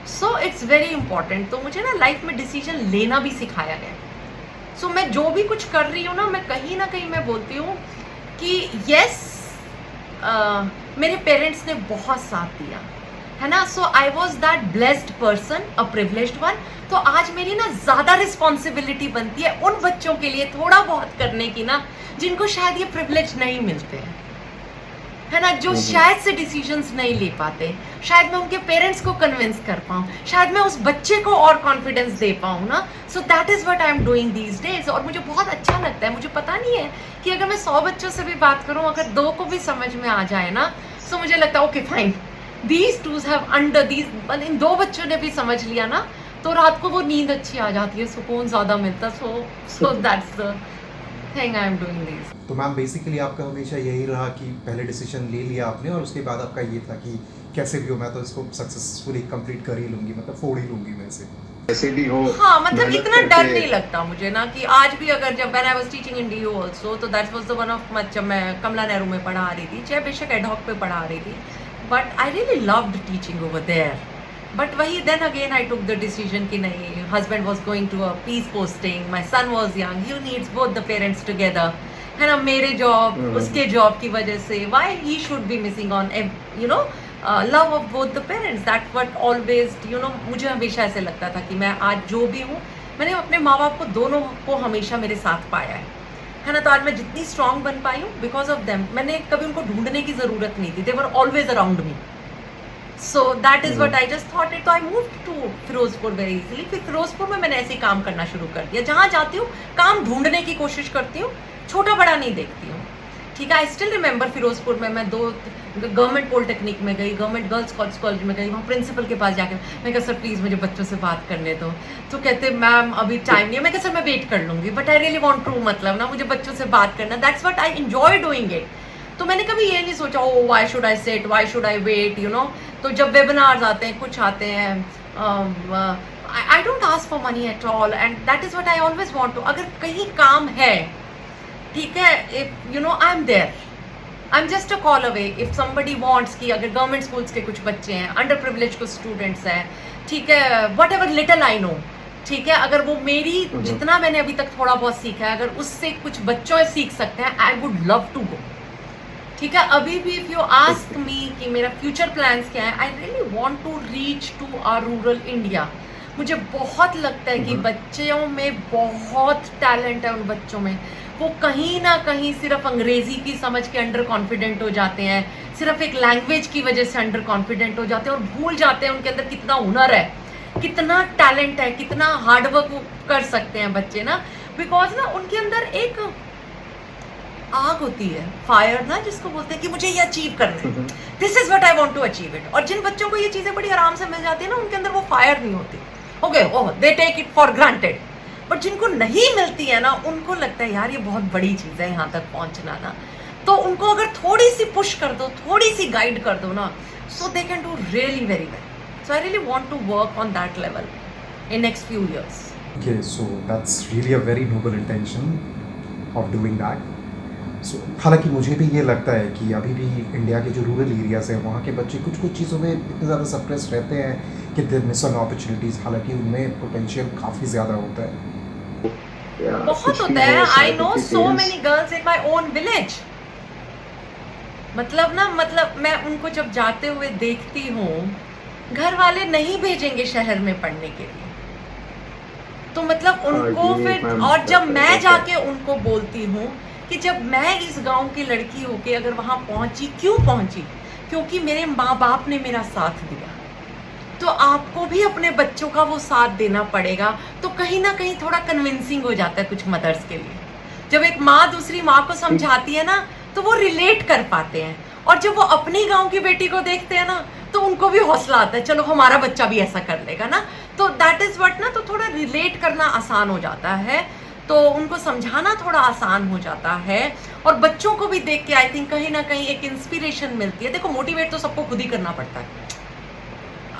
So it's very important. तो मुझे ना लाइफ में डिसीजन लेना भी सिखाया गया। सो मैं जो भी कुछ कर रही हूँ ना, मैं कहीं ना कहीं मैं बोलती हूँ कि यस, मेरे पेरेंट्स ने बहुत साथ दिया है ना। So I was that blessed person, a privileged one. तो आज मेरी ना ज़्यादा रिस्पॉन्सिबिलिटी बनती है उन बच्चों के लिए थोड़ा बहुत करने की ना, जिनको शायद ये प्रिविलेज नहीं मिलते हैं, है ना, जो शायद से डिसीजंस नहीं ले पाते। शायद मैं उनके पेरेंट्स को कन्विंस कर पाऊँ, शायद मैं उस बच्चे को और कॉन्फिडेंस दे पाऊँ ना। So that is what I am doing these days. और मुझे बहुत अच्छा लगता है। मुझे पता नहीं है कि अगर मैं 100 बच्चों से भी बात करूँ, अगर 2 को भी समझ में आ जाए ना, सो मुझे लगता है okay fine, these twos have under these, इन 2 बच्चों ने भी समझ लिया ना, तो रात को वो नींद अच्छी आ जाती है, सुकून ज़्यादा मिलता। So that's the thing I am doing this. तो मैम बेसिकली आपका हमेशा यही रहा कि पहले डिसीजन ले लिया आपने और उसके बाद आपका ये था कि कैसे भी हो मैं तो इसको सक्सेसफुली कंप्लीट कर ही लूँगी, मतलब फोड़ ही लूँगी मैं इसे। कैसे भी हो। हाँ, मतलब मेहनत इतना डर करके- नहीं लगता मुझे ना, कि आज भी अगर जब when I was teaching in DU also, तो that was the one of जब मैं कमला नेहरू में पढ़ा रही थी, चाहे बेशक एडहॉक पे पढ़ा रही थी, but I really loved teaching over there. But वही then again I took the decision कि नहीं, husband was going to a peace posting, my son was young, you needs both the parents together, है ना, मेरे job, उसके job की वजह से why he should be missing on you know love of both the parents. That what always you know, मुझे हमेशा ऐसे लगता था कि मैं आज जो भी हूँ, मैंने अपने माँ बाप को दोनों को हमेशा मेरे साथ पाया है ना। तो आज मैं जितनी स्ट्रांग बन पाई हूँ बिकॉज ऑफ देम। मैंने कभी उनको ढूंढने की जरूरत नहीं थी, they were always around me. So that is what I just thought it. तो I moved to Firozpur very easily. फिर फिरोजपुर में मैंने ऐसे ही काम करना शुरू कर दिया। जहाँ जाती हूँ काम ढूंढने की कोशिश करती हूँ, छोटा बड़ा नहीं देखती हूँ, ठीक है। आई स्टिल रिमेंबर फिरोजपुर में मैं 2 गवर्नमेंट पॉलिटेक्निक में गई, गवर्नमेंट गर्ल्स कॉलेज में गई। वहाँ प्रिंसिपल के पास जाके मैं कहा सर प्लीज़ मुझे बच्चों से बात करने दो। तो कहते मैम अभी टाइम नहीं है। मैं कहा सर मैं वेट कर लूँगी, but I really want to, मतलब ना मुझे बच्चों से बात करना, that's what I enjoy doing it. तो मैंने कभी ये नहीं सोचा oh why should I sit, why should I wait, you know. तो जब वेबिनार्स आते हैं, कुछ आते हैं, I don't ask for money at all, and that is what I always want to. अगर कहीं काम है, ठीक है, if you know I am there, I am just a call away. If somebody wants कि अगर गवर्नमेंट स्कूल्स के कुछ बच्चे हैं, अंडर प्रिविलेज कुछ स्टूडेंट्स हैं, ठीक है, what ever little I know, ठीक है, अगर वो मेरी जितना मैंने अभी तक थोड़ा बहुत सीखा है, अगर उससे कुछ बच्चों से सीख सकते हैं, I would love to go, ठीक है। अभी भी इफ यू आस्क मी कि मेरा फ्यूचर प्लान्स क्या है, I really want to reach to our rural India. मुझे बहुत लगता है कि बच्चों में बहुत टैलेंट है, उन बच्चों में। वो कहीं ना कहीं सिर्फ अंग्रेजी की समझ के अंडर कॉन्फिडेंट हो जाते हैं, सिर्फ एक लैंग्वेज की वजह से अंडर कॉन्फिडेंट हो जाते हैं, और भूल जाते हैं उनके अंदर कितना हुनर है, कितना टैलेंट है, कितना हार्डवर्क कर सकते हैं बच्चे ना। बिकॉज ना उनके अंदर एक आग होती है, फायर ना, जिसको बोलते हैं कि मुझे ये अचीव करना है, this is what I want to achieve it. और जिन बच्चों को ये चीजें बड़ी आराम से मिल जाती है ना, उनके अंदर वो फायर नहीं होती। Okay, oh they take it for granted. But जिनको नहीं मिलती है ना, उनको लगता है यार ये बहुत बड़ी चीज है यहाँ तक पहुंचना ना। तो उनको अगर थोड़ी सी पुश कर दो, थोड़ी सी गाइड कर दो ना, so they can do really very well. So I really want to work on that level in next few years. Okay, so that's really a very noble intention of doing that. So, हालांकि मुझे भी ये लगता है कि अभी भी India के जो रूरल एरियाज हैं, वहाँ के बच्चे कुछ कुछ चीज़ों में इतने ज़्यादा सप्रेस रहते हैं कि दे मिस ऑन अपॉर्चुनिटीज़, हालांकि उनमें पोटेंशियल काफ़ी ज़्यादा होता है। बहुत होता है। I know so many girls in my own village. मतलब मैं उनको जब जाते हुए देखती हूँ, घर वाले नहीं भेजेंगे शहर में पढ़ने के लिए, तो मतलब उनको फिर, और जब मैं जाके उनको बोलती हूँ कि जब मैं इस गांव की लड़की होके अगर वहां पहुंची, क्यों पहुंची, क्योंकि मेरे माँ बाप ने मेरा साथ दिया, तो आपको भी अपने बच्चों का वो साथ देना पड़ेगा। तो कहीं ना कहीं थोड़ा कन्विंसिंग हो जाता है कुछ मदर्स के लिए। जब एक माँ दूसरी माँ को समझाती है ना, तो वो रिलेट कर पाते हैं, और जब वो अपनी गांव की बेटी को देखते हैं ना, तो उनको भी हौसला आता है, चलो हमारा बच्चा भी ऐसा कर लेगा ना। तो दैट इज व्हाट ना, तो थोड़ा रिलेट करना आसान हो जाता है, तो उनको समझाना थोड़ा आसान हो जाता है, और बच्चों को भी देख के आई थिंक कहीं ना कहीं एक इंस्पिरेशन मिलती है। देखो मोटिवेट तो सबको खुद ही करना पड़ता है।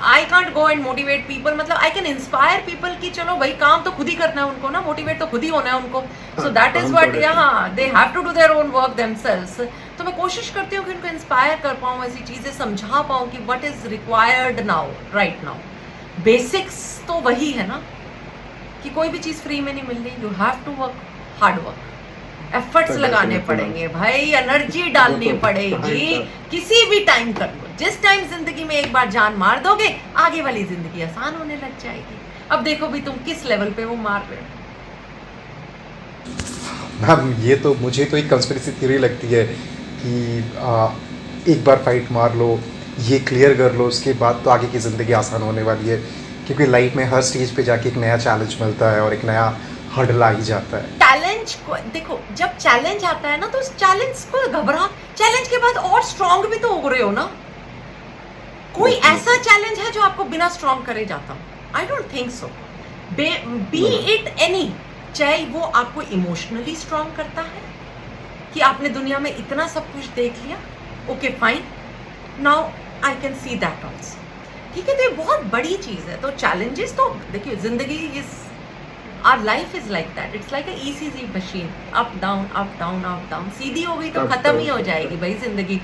I can't go and motivate people, मतलब आई कैन इंस्पायर पीपल कि चलो भाई काम तो खुद ही करना है उनको ना, मोटिवेट तो खुद ही होना है उनको। सो दैट इज व्हाट, यहाँ they have to do their own work themselves, तो मैं कोशिश करती हूँ कि उनको इंस्पायर कर पाऊँ, ऐसी चीज़ें समझा पाऊँ कि what is required now, right now. Basics तो वही है ना कि कोई भी चीज़ फ्री में नहीं मिल रही, you have to work hard work, efforts लगाने पड़ेंगे भाई, एनर्जी डालनी पड़ेगी, किसी भी टाइम कर लो। जिस टाइम जिंदगी में एक बार जान मार दोगे, आगे वाली जिंदगी आसान होने लग जाएगी। अब देखो भी तुम किस लेवल पे वो मार रहे हो। मैम ये तो मुझे तो एक कंस्पिरेसी थ्योरी लगती है कि एक बार फाइट मार लो, ये क्लियर कर लो, उसके बाद तो आगे की ज़िंदगी आसान होने वाली है, क्योंकि लाइफ में हर स्टेज पे जाके एक नया चैलेंज मिलता है और एक नया हर्डल आ ही जाता है। चैलेंज को देखो, जब चैलेंज आता है ना तो उस चैलेंज को घबरा, चैलेंज के बाद और स्ट्रांग भी तो हो रहे हो ना। कोई ऐसा चैलेंज है जो आपको बिना स्ट्रांग करे जाता? I don't think so. B it any, चाहे वो आपको इमोशनली स्ट्रांग करता है कि आपने दुनिया में इतना सब कुछ देख लिया, okay fine, now I can see that also, ठीक है। तो ये बहुत बड़ी चीज़ है। तो चैलेंजेस तो देखिए, जिंदगी is, our life is like that, it's like a ECG machine, up down up down up down. सीधी हो गई तो खत्म ही हो जाएगी भाई जिंदगी,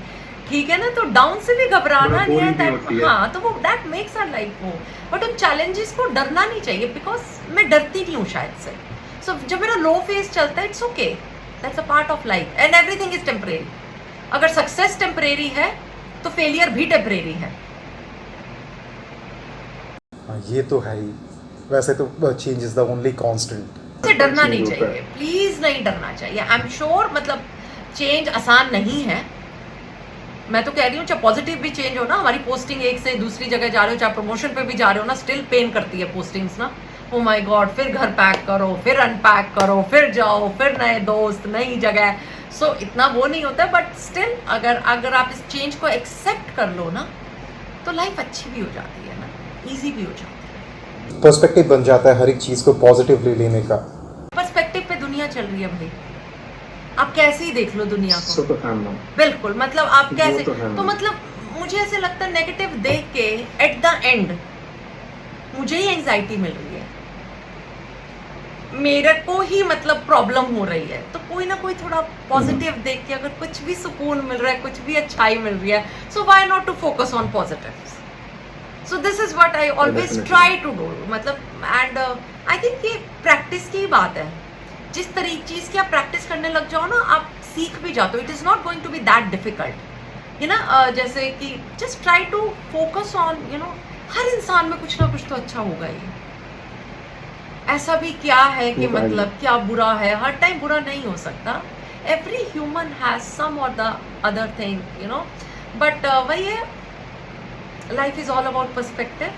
ठीक है ना। तो डाउन से भी घबराना नहीं है, दैट हाँ, तो वो दैट मेक्स आवर लाइफ वो। बट उन चैलेंजेस को डरना नहीं चाहिए, बिकॉज मैं डरती नहीं हूँ शायद से। सो जब मेरा लो फेज चलता है, it's okay, that's a part of life and everything is temporary. अगर सक्सेस टेम्परेरी है तो फेलियर भी टेम्परेरी है। ये तो है ही। वैसे तो change is the only constant. से डरना नहीं चाहिए, प्लीज नहीं डरना चाहिए। आई एम श्योर, मतलब चेंज आसान नहीं है। मैं तो कह रही हूँ, चाहे पॉजिटिव भी चेंज हो ना, हमारी पोस्टिंग एक से दूसरी जगह जा रहे हो, चाहे प्रमोशन पे भी जा रहे हो ना, स्टिल पेन करती है पोस्टिंग्स ना। ओ माय गॉड, फिर घर पैक करो, फिर अनपैक करो, फिर जाओ, फिर नए दोस्त, नई जगह। सो इतना वो नहीं होता, बट स्टिल अगर आप इस चेंज को एक्सेप्ट कर लो ना, तो लाइफ अच्छी भी हो जाती है ना, ईजी भी हो जाती है। पर्सपेक्टिव बन जाता है हर एक चीज़ को पॉजिटिवली लेने का। पर्सपेक्टिव पे दुनिया चल रही है भाई, आप कैसे ही देख लो दुनिया को। बिल्कुल, मतलब आप कैसे तो मतलब मुझे ऐसे लगता है नेगेटिव देख के एट द एंड मुझे ही एंजाइटी मिल रही है, मेरे को ही मतलब प्रॉब्लम हो रही है। तो कोई ना कोई थोड़ा पॉजिटिव देख के अगर कुछ भी सुकून मिल रहा है, कुछ भी अच्छाई मिल रही है, so why not to focus on positives. So this is what I always try to do, मतलब एंड आई थिंक ये प्रैक्टिस की बात है। जिस तरीके चीज़ की आप प्रैक्टिस करने लग जाओ ना, आप सीख भी जाते हो। It is not going to be that difficult, you ना। जैसे कि just try to focus on, you know, हर इंसान में कुछ ना कुछ तो अच्छा होगा ही। ऐसा भी क्या है कि मतलब क्या बुरा है, हर टाइम बुरा नहीं हो सकता। एवरी ह्यूमन हैज सम और the other thing, you know. But वही है, life is all about perspective.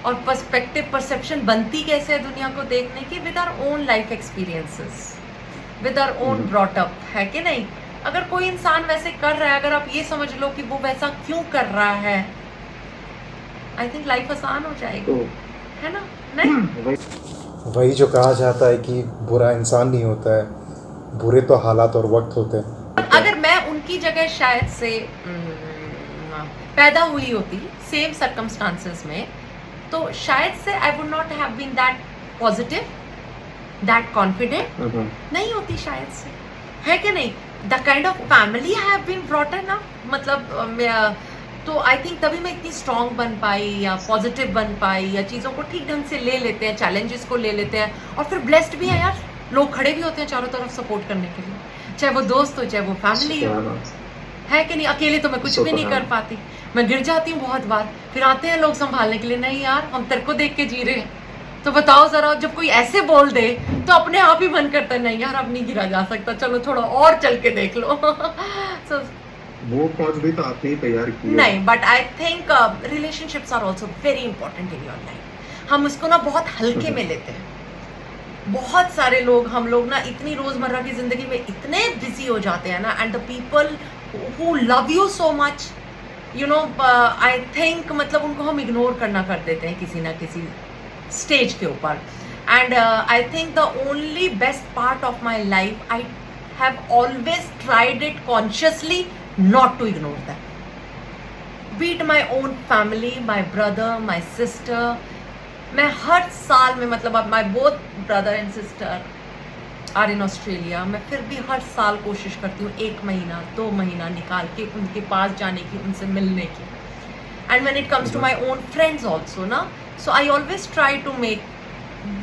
और पर्सपेक्टिव, परसेप्शन बनती कैसे है दुनिया को देखने की? With our own life experiences, with our own brought up, है कि नहीं? अगर कोई इंसान वैसे कर रहा है, अगर आप ये समझ लो कि वो वैसा क्यों कर रहा है, आई थिंक लाइफ आसान हो जाएगी, है ना? नहीं, वही जो कहा जाता है कि बुरा इंसान नहीं होता है, बुरे तो हालात और वक्त होते हैं। अगर मैं उनकी जगह शायद से पैदा हुई होती सेम सर्कमस्टांसेस में, तो शायद से I would not have been that positive, that confident, नहीं होती शायद से, है कि नहीं? The kind of family I have been brought up, मतलब तो आई थिंक तभी मैं इतनी स्ट्रांग बन पाई या पॉजिटिव बन पाई, या चीज़ों को ठीक ढंग से ले लेते हैं, चैलेंजेस को ले लेते हैं, और फिर ब्लेस्ड भी है यार, लोग खड़े भी होते हैं चारों तरफ सपोर्ट करने के लिए, चाहे वो दोस्त हो, चाहे वो फैमिली हो, है कि नहीं? अकेले तो मैं कुछ भी नहीं कर पाती, मैं गिर जाती हूँ बहुत बार, फिर आते हैं लोग संभालने के लिए, नहीं यार हम तेरे को देख के जी रहे हैं। तो बताओ जरा, जब कोई ऐसे बोल दे तो अपने आप ही मन करता है, नहीं यार अब नहीं गिरा जा सकता, चलो थोड़ा और चल के देख लो। so, वो पहुंच भी तो आपने ही तैयार की है। नहीं, but I think relationships are also very important in your life. हम उसको ना बहुत हल्के में लेते हैं। बहुत सारे लोग, हम लोग ना इतनी रोजमर्रा की जिंदगी में इतने बिजी हो जाते हैं ना, and the people who love you so much, you know, I think मतलब उनको हम इग्नोर करना कर देते हैं किसी ना किसी स्टेज के ऊपर। And I think the only best part of my life, I have always tried it consciously not to ignore them. Be it my own family, my brother, my sister. मैं हर साल में, मतलब अब my both brother and sister, are in Australia, मैं फिर भी हर साल कोशिश करती हूँ 1 महीना 2 महीना निकाल के उनके पास जाने की, उनसे मिलने की. And when it comes to my own friends also, na, so I always try to make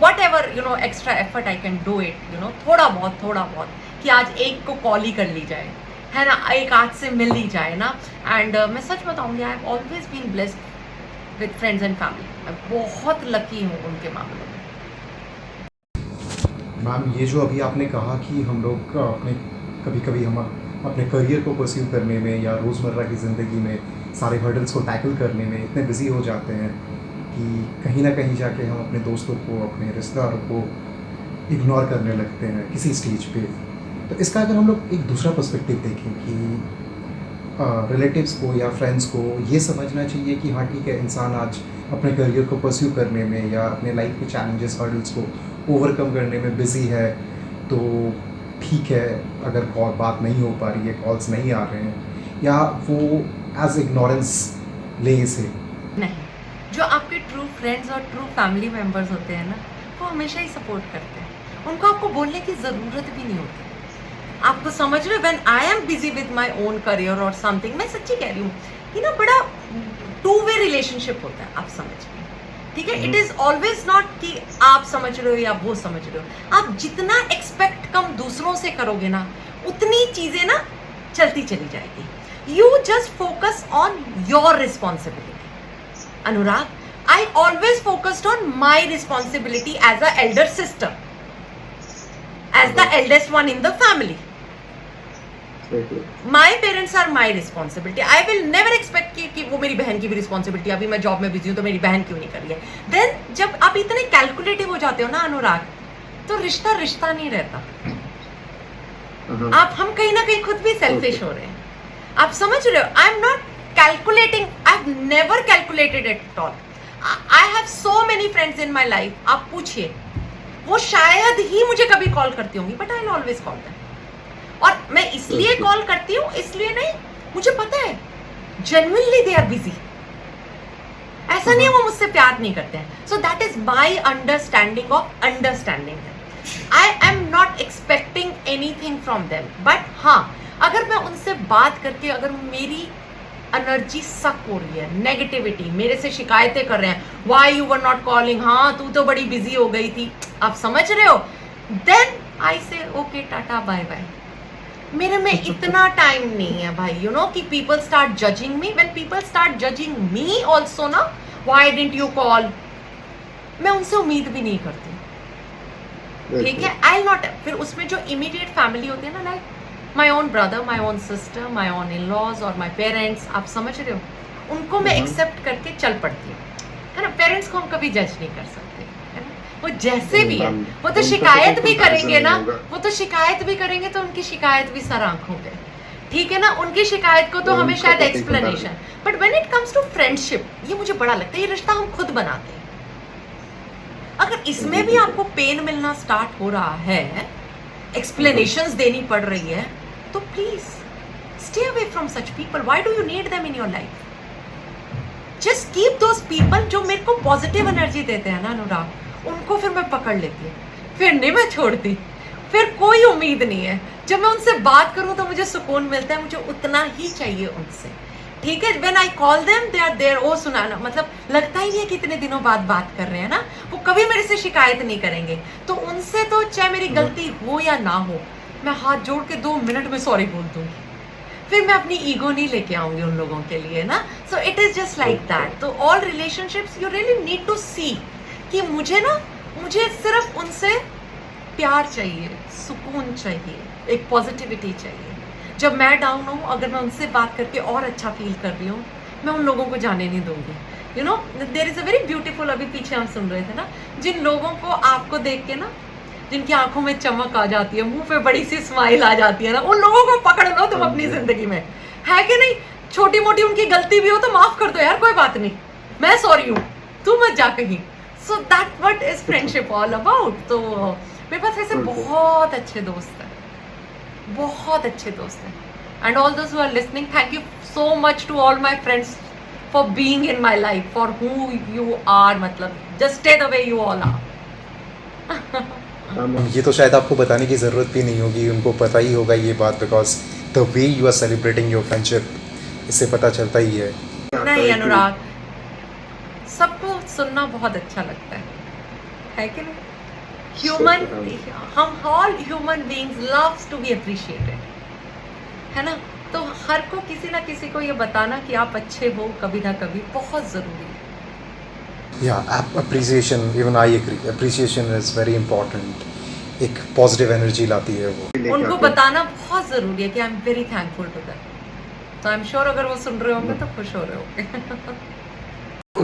whatever, extra effort I can do it, थोड़ा बहुत कि आज एक को कॉल ही कर ली जाए, है ना, एक आज से मिल ली जाए ना. एंड मैं सच बताऊंगी, I have always been blessed with friends and family. मैं बहुत लकी हूँ उनके मामलों में. मैम, ये जो अभी आपने कहा कि हम लोग अपने कभी कभी हम अपने करियर को परस्यू करने में या रोज़मर्रा की ज़िंदगी में सारे हर्डल्स को टैकल करने में इतने बिजी हो जाते हैं कि कहीं ना कहीं जाके हम अपने दोस्तों को, अपने रिश्तेदारों को इग्नोर करने लगते हैं किसी स्टेज पे. तो इसका अगर हम लोग एक दूसरा पर्सपेक्टिव देखें कि रिलेटिव्स को या फ्रेंड्स को ये समझना चाहिए कि हाँ ठीक है, इंसान आज अपने करियर को परस्यू करने में या अपने लाइफ के चैलेंजेस, हर्डल्स को ओवरकम करने में बिज़ी है, तो ठीक है अगर कॉल बात नहीं हो पा रही है, कॉल्स नहीं आ रहे हैं, या वो एज इग्नोरेंस ले इसे. नहीं, जो आपके ट्रू फ्रेंड्स और ट्रू फैमिली मेम्बर्स होते हैं ना, वो हमेशा ही सपोर्ट करते हैं. उनको आपको बोलने की ज़रूरत भी नहीं होती. आपको समझ रहे हो, when I am busy with my own career और समथिंग, मैं सच्ची कह रही हूँ, ये ना बड़ा 2-वे रिलेशनशिप होता है, आप समझ रहे हो, ठीक है. इट इज ऑलवेज नॉट कि आप समझ रहे हो या वो समझ रहे हो. आप जितना एक्सपेक्ट कम दूसरों से करोगे ना, उतनी चीजें ना चलती चली जाएगी. You just focus on your responsibility. Anurag, I always focused on my responsibility as a elder sister, as the eldest one in the family. My parents are my responsibility. I will never expect कि वो मेरी बहन की भी responsibility. अभी मैं job में busy हूँ तो मेरी बहन क्यों नहीं कर रही है. देन जब आप इतने कैलकुलेटिव हो जाते हो ना अनुराग, तो रिश्ता नहीं रहता. हम कहीं ना कहीं खुद भी सेल्फिश हो रहे हैं. आप समझ रहे हो. आई am not calculating. I have never calculated at all. I have so many friends in my life. आप पूछिए, वो शायद ही मुझे कभी कॉल करती होंगी, but I will always call them. और मैं इसलिए कॉल करती हूँ, इसलिए नहीं, मुझे पता है जेन्युइनली दे आर बिजी. ऐसा नहीं है वो मुझसे प्यार नहीं करते हैं. सो that is my understanding of understanding them. I am not expecting anything from them. But हाँ, अगर मैं उनसे बात करके, अगर मेरी एनर्जी सक हो रही है, नेगेटिविटी, मेरे से शिकायतें कर रहे हैं, why you were not calling, हाँ तू तो बड़ी बिजी हो गई थी, आप समझ रहे हो, देन आई से ओके टाटा बाय बाय. मेरे में इतना टाइम नहीं है भाई, कि people start judging me. When people start judging me also ना, व्हाई डिडंट यू कॉल, मैं उनसे उम्मीद भी नहीं करती. ठीक है, आई नॉट. फिर उसमें जो इमीडिएट फैमिली होती है ना, like my own brother, my own sister, my own in laws और माई पेरेंट्स, आप समझ रहे हो, उनको मैं एक्सेप्ट करके चल पड़ती हूँ, है ना. पेरेंट्स को हम कभी जज नहीं कर सकते, है ना. वो जैसे भी है, वो तो शिकायत भी करेंगे ना, वो तो शिकायत भी करेंगे, तो उनकी शिकायत भी सर आंखों पे, ठीक है ना. उनकी शिकायत को तो हमें शायद explanation, but when it comes to friendship, ये मुझे बड़ा लगता है, ये रिश्ता हम खुद बनाते हैं. अगर इसमें भी आपको पेन मिलना स्टार्ट हो रहा है, एक्सप्लेनेशंस देनी पड़ रही है, तो please stay away from such people. Why do you need them in your life? Just keep those people जो मेरे को पॉजिटिव एनर्जी देते हैं ना अनुराग, उनको फिर मैं पकड़ लेती हूँ, फिर नहीं मैं छोड़ती. फिर कोई उम्मीद नहीं है. जब मैं उनसे बात करूँ तो मुझे सुकून मिलता है, मुझे उतना ही चाहिए उनसे, ठीक है. When I call them, they are there. Oh सुनाना, मतलब लगता ही नहीं है कि इतने दिनों बाद बात कर रहे हैं ना. वो कभी मेरे से शिकायत नहीं करेंगे, तो उनसे तो चाहे मेरी गलती हो या ना हो, मैं हाथ जोड़ के 2 मिनट में सॉरी बोल दूंगी. फिर मैं अपनी ईगो नहीं लेके आऊंगी उन लोगों के लिए ना. So it is just like that. तो all relationships you really need to see कि मुझे सिर्फ उनसे प्यार चाहिए, सुकून चाहिए, एक पॉजिटिविटी चाहिए. जब मैं डाउन हूँ, अगर मैं उनसे बात करके और अच्छा फील कर रही हूँ, मैं उन लोगों को जाने नहीं दूंगी. There is a very beautiful, अभी पीछे हम सुन रहे थे ना, जिन लोगों को आपको देख के ना, जिनकी आंखों में चमक आ जाती है, मुंह पे बड़ी सी स्माइल आ जाती है ना, उन लोगों को पकड़ लो तुम अपनी जिंदगी में, है कि नहीं. छोटी मोटी उनकी गलती भी हो तो माफ कर दो यार, कोई बात नहीं, मैं सॉरी हूँ, तू मत जा कहीं. So that what is friendship all about. तो मेरे पास ऐसे बहुत अच्छे दोस्त हैं, बहुत अच्छे दोस्त हैं. And all those who are listening, thank you so much to all my friends for being in my life, for who you are. मतलब just stay the way you all are. ये तो शायद आपको बताने की ज़रूरत भी नहीं होगी, उनको पता ही होगा ये बात, because the way you are celebrating your friendship, इससे पता चलता ही है। नहीं अनुराग, सबको सुनना बहुत अच्छा लगता है कि नहीं? ह्यूमन, हम all human beings loves to be appreciated, है ना? तो हर को किसी ना किसी को ये बताना कि आप अच्छे हो कभी ना कभी बहुत ज़रूरी है। Appreciation, even I agree, appreciation is very important, एक पॉजिटिव एनर्जी लाती है वो। उनको बताना बहुत ज़रूरी है कि I am very thankful to that. तो आई एम श्योर अगर वो सुन रहे होंगे तो खुश हो रहे होंगे।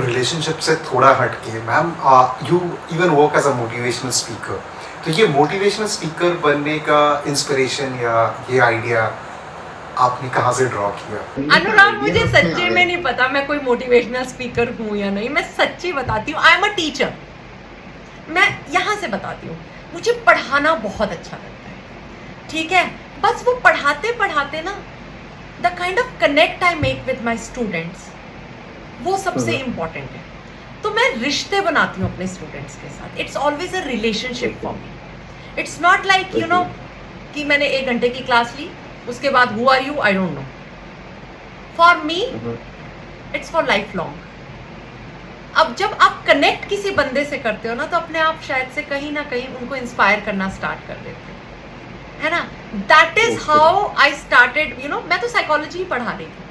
रिलेशनशिप से थोड़ा हट के ma'am, you even work as a motivational speaker, तो ये मोटिवेशनल स्पीकर बनने का इंस्पिरेशन या ये आइडिया आपने कहाँ से ड्रॉ किया? अनुराग, मुझे सच्चे में नहीं पता मैं कोई मोटिवेशनल स्पीकर हूँ या नहीं। मैं सच्ची बताती हूँ, आई एम अ टीचर। मैं यहाँ से बताती हूँ, मुझे पढ़ाना बहुत अच्छा लगता है, ठीक है? बस वो पढ़ाते पढ़ाते ना, the kind of connect I make with my students, वो सबसे इम्पोर्टेंट है। तो मैं रिश्ते बनाती हूँ अपने स्टूडेंट्स के साथ। It's always a relationship for me. It's not like you know कि मैंने 1 घंटे की क्लास ली, उसके बाद who are you, I don't know. For me it's for life long. अब जब आप कनेक्ट किसी बंदे से करते हो ना, तो अपने आप शायद से कहीं ना कहीं उनको इंस्पायर करना स्टार्ट कर देते हो, है ना? That is how I started, you know. मैं तो साइकोलॉजी ही पढ़ा रही थी,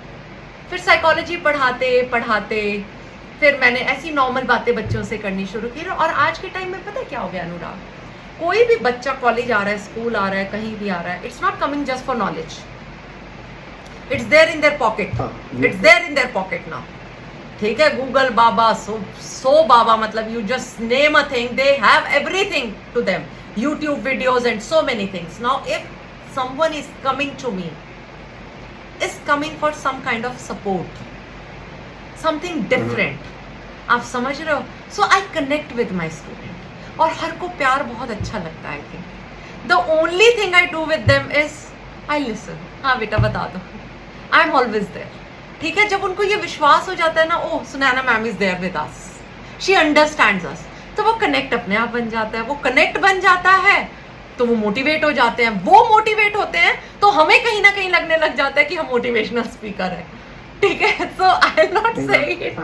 फिर साइकोलॉजी पढ़ाते पढ़ाते फिर मैंने ऐसी नॉर्मल बातें बच्चों से करनी शुरू की। और आज के टाइम में पता है क्या हो गया अनुराग, कोई भी बच्चा कॉलेज आ रहा है, स्कूल आ रहा है, कहीं भी आ रहा है, it's not coming just for knowledge, it's there in their pocket, it's there in their pocket now, ठीक है? गूगल बाबा, सो बाबा, मतलब you just name a thing, they have everything to them, YouTube videos and so many things. Now if someone is coming to me, is coming for some kind of support, something different, आप समझ रहे हो? So I connect with my student, और हर को प्यार बहुत अच्छा लगता है। I think the only thing I do with them is I listen। हाँ बेटा बता दो, I'm always there, ठीक है? जब उनको ये विश्वास हो जाता है ना, oh Sunaina ma'am is there with us, she understands us, तो वो कनेक्ट अपने आप बन जाता है। वो कनेक्ट बन जाता है तो वो मोटिवेट हो जाते हैं, वो मोटिवेट होते हैं तो हमें कहीं ना कहीं लगने लग जाता है कि हम मोटिवेशनल स्पीकर है, ठीक है? सो आई विल नॉट से it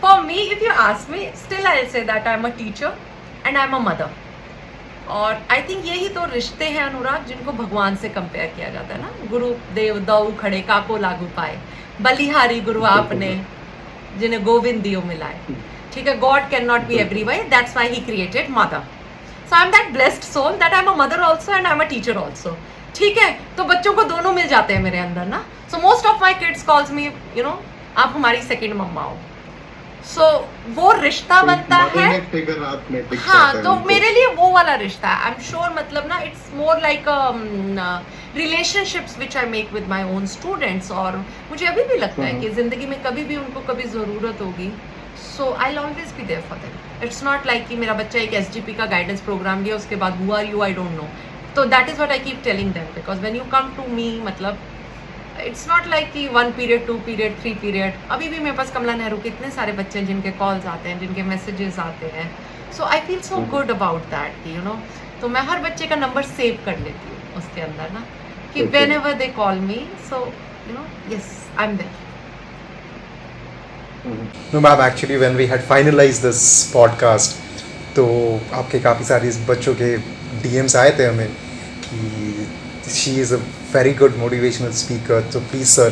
for me. If you ask me, still I will say that I am a teacher and I am a mother. और आई थिंक यही तो रिश्ते हैं अनुराग, जिनको भगवान से कंपेयर किया जाता है ना। गुरु देव दऊ खड़े काको लागू पाए, बलिहारी गुरु आपने जिन्हें गोविंद दियो मिलाए, ठीक है? God can not be everywhere, that's why he created mother. So I'm that blessed soul that I'm a mother also and I'm a teacher also, ठीक है? तो बच्चों को दोनों मिल जाते हैं मेरे अंदर ना। So most of my kids calls me, you know, आप हमारी सेकंड मम्मा हो। So वो रिश्ता बनता है, हाँ, तो मेरे लिए वो वाला रिश्ता है। आई एम श्योर, मतलब ना, it's more like relationships which I make with my own students. और मुझे अभी भी लगता है कि जिंदगी में कभी भी उनको कभी ज़रूरत होगी, so I'll always be there for them. It's not like कि मेरा बच्चा एक SGP का गाइडेंस प्रोग्राम लिया, उसके बाद who are you, I don't know. So that is what I keep telling them, because when you come to me, मतलब it's not like कि 1 period 2 period 3 period। अभी भी मेरे पास कमला नेहरू के इतने सारे बच्चे हैं जिनके कॉल्स आते हैं, जिनके मैसेजेस आते हैं। So I feel so good about that, you know। तो मैं हर बच्चे का नंबर सेव कर लेती हूँ उसके अंदर ना, कि whenever they call me, so you know, yes, I'm there। No ma'am, actually when we had finalized this podcast, तो आपके काफ़ी सारे बच्चों के DMs आए थे हमें कि she is a very good motivational speaker, so please sir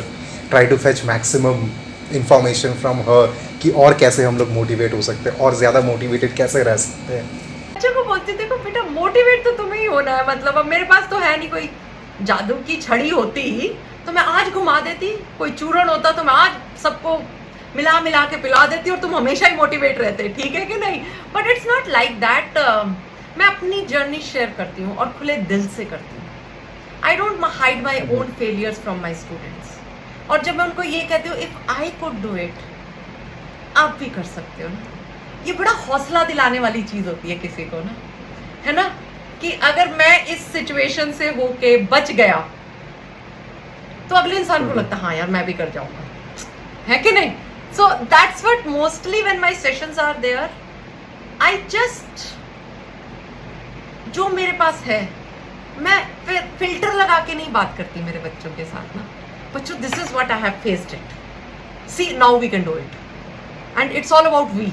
try to fetch maximum information from her कि और कैसे हम लोग मोटिवेट हो सकते हैं और ज़्यादा मोटिवेटेड कैसे रह सकते हैं। बच्चों को बोलती, देखो बेटा मोटिवेट तो तुम्हें ही होना है, मतलब अब मेरे पास तो है नहीं कोई जादू की छड़ी, होती तो मैं आज घुमा देती, कोई चूरन होता तो मैं आज सबको मिला मिला के पिला देती और तुम हमेशा ही मोटिवेट रहते, ठीक है कि नहीं? But it's not like that. मैं अपनी जर्नी शेयर करती हूँ और खुले दिल से करती हूँ। I don't hide my own failures from my students. और जब मैं उनको ये कहती हूँ, if I could do it, आप भी कर सकते हो ना। ये बड़ा हौसला दिलाने वाली चीज़ होती है किसी को ना, है ना, कि अगर मैं इस सिचुएशन से होके बच गया तो अगले इंसान को लगता हाँ यार मैं भी कर जाऊंगा, है कि नहीं? So that's what mostly when my sessions are there, I just जो मेरे पास है, मैं फिर फिल्टर लगा के नहीं बात करती मेरे बच्चों के साथ ना। बच्चों, this is what I have faced it, see now we can do it, and it's all about we.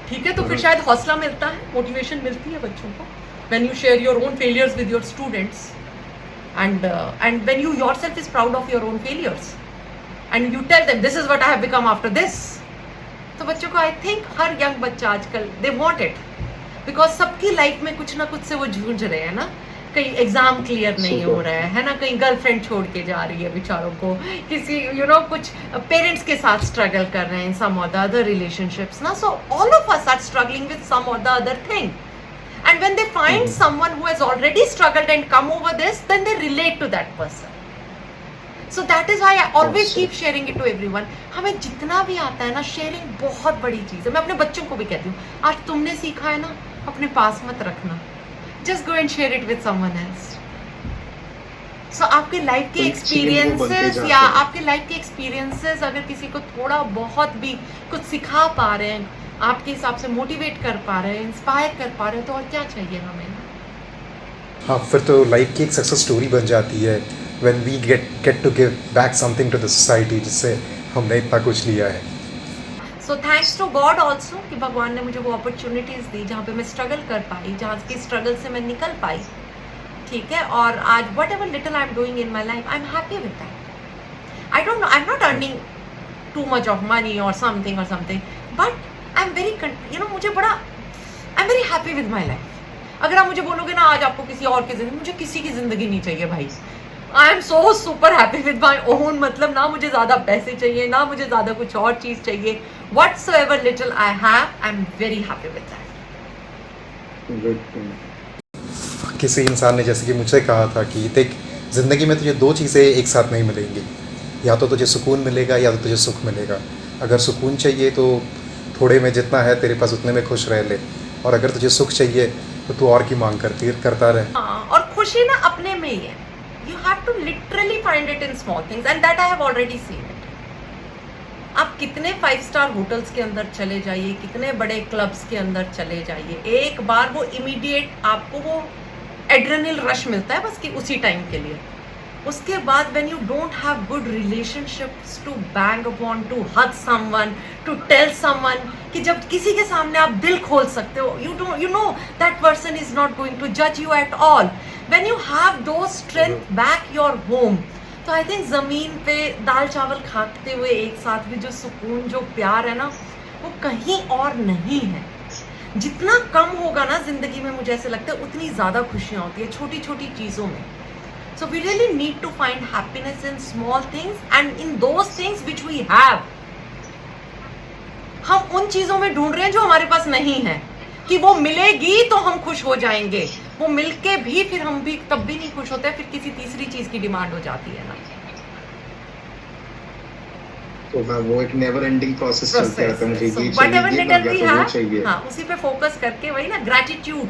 ठीक है, तो फिर शायद हौसला मिलता है, मोटिवेशन मिलती है बच्चों को, when you share your own failures with your students, and when you yourself is proud of your own failures and you tell them this is what I have become after this, तो बच्चों को, I think her young बच्चा आजकल they want it, because सबकी life में कुछ ना कुछ से वो जूझ रहे हैं ना। कहीं एग्जाम क्लियर नहीं हो रहा है ना, कहीं गर्लफ्रेंड छोड़ के जा रही है बेचारों को, किसी कुछ पेरेंट्स के साथ स्ट्रगल कर रहे हैं इन सम और द अदर रिलेशनशिप्स ना। So all of us are struggling with some और the other thing, and when they find someone who has already struggled and come over this, then they relate to that person. So that is why I always keep sharing it to everyone. हमें जितना भी आता है ना, sharing बहुत बड़ी चीज़ है। मैं अपने बच्चों को भी कहती हूँ, आज तुमने सीखा है ना, अपने पास मत रखना, just go and share it with someone else. So आपके लाइफ के एक्सपीरियंसेस या आपके लाइफ के एक्सपीरियंसेस अगर किसी को थोड़ा बहुत भी कुछ सिखा पा रहे हैं, आपके हिसाब से मोटिवेट कर पा रहे हैं, इंस्पायर कर पा रहे हैं, तो और क्या चाहिए हमें। हाँ, फिर तो लाइफ की एक सक्सेस स्टोरी बन जाती है when we get to give back something to the society, जिससे हमने इतना कुछ लिया है। So thanks to God also कि भगवान ने मुझे वो अपॉर्चुनिटीज़ दी जहाँ पे मैं स्ट्रगल कर पाई, जहाँ की स्ट्रगल से मैं निकल पाई। ठीक है, और आज whatever little I am doing in my life, I am happy with that. I don't know, I am not earning too much of money और something but I am very मुझे बड़ा, I am very happy with my life. अगर आप मुझे बोलोगे ना आज आपको किसी और की जिंदगी, मुझे किसी की जिंदगी नहीं चाहिए भाई। I am so super happy with my own, मतलब ना मुझे ज़्यादा पैसे चाहिए, ना मुझे ज़्यादा कुछ और चीज़ चाहिए। whatsoever little I have, I am very happy with that. किसी इंसान ने जैसे कि मुझसे कहा था कि देख, ज़िंदगी में तुझे दो चीज़ें एक साथ नहीं मिलेंगी, या तो तुझे सुकून मिलेगा या तो तुझे सुख मिलेगा। अगर सुकून चाहिए तो थोड़े में जितना है तेरे पास उतने में खुश रह ले, और अगर तुझे सुख चाहिए तो तू और की मांग करता रहे। हाँ, और खुशी ना अपने में ही है। You have to literally find it in small things, and that I have already seen it. आप कितने 5 स्टार होटल्स के अंदर चले जाइए, कितने बड़े क्लब्स के अंदर चले जाइए, एक बार वो इमीडिएट आपको वो एड्रेनल रश मिलता है बस कि उसी टाइम के लिए। उसके बाद when you don't have good relationships to bang upon, to hug someone, to tell someone कि जब किसी के सामने आप दिल खोल सकते हो, you know that person is not going to judge you at all. When you have those strength back your home, तो आई थिंक ज़मीन पे दाल चावल खाते हुए एक साथ भी जो सुकून, जो प्यार है ना, वो कहीं और नहीं है। जितना कम होगा ना ज़िंदगी में, मुझे ऐसे लगता है उतनी ज़्यादा खुशियाँ होती है छोटी छोटी चीज़ों में। So we really need to find happiness in small things and in those things which we have. हम उन चीज़ों में ढूंढ रहे हैं जो हमारे पास नहीं है, कि वो मिलेगी तो हम खुश हो जाएंगे। वो मिलके भी फिर हम भी तब भी नहीं खुश होते, फिर किसी तीसरी चीज़ की डिमांड हो जाती है ना। तो हाँ, वो एक नेवर एंडिंग प्रोसेस चलता रहता है। मुझे ये चाहिए, whatever ये little लग we गया तो वो have, चाहिए। हाँ, उसी पे फोकस करके, वही ना, gratitude,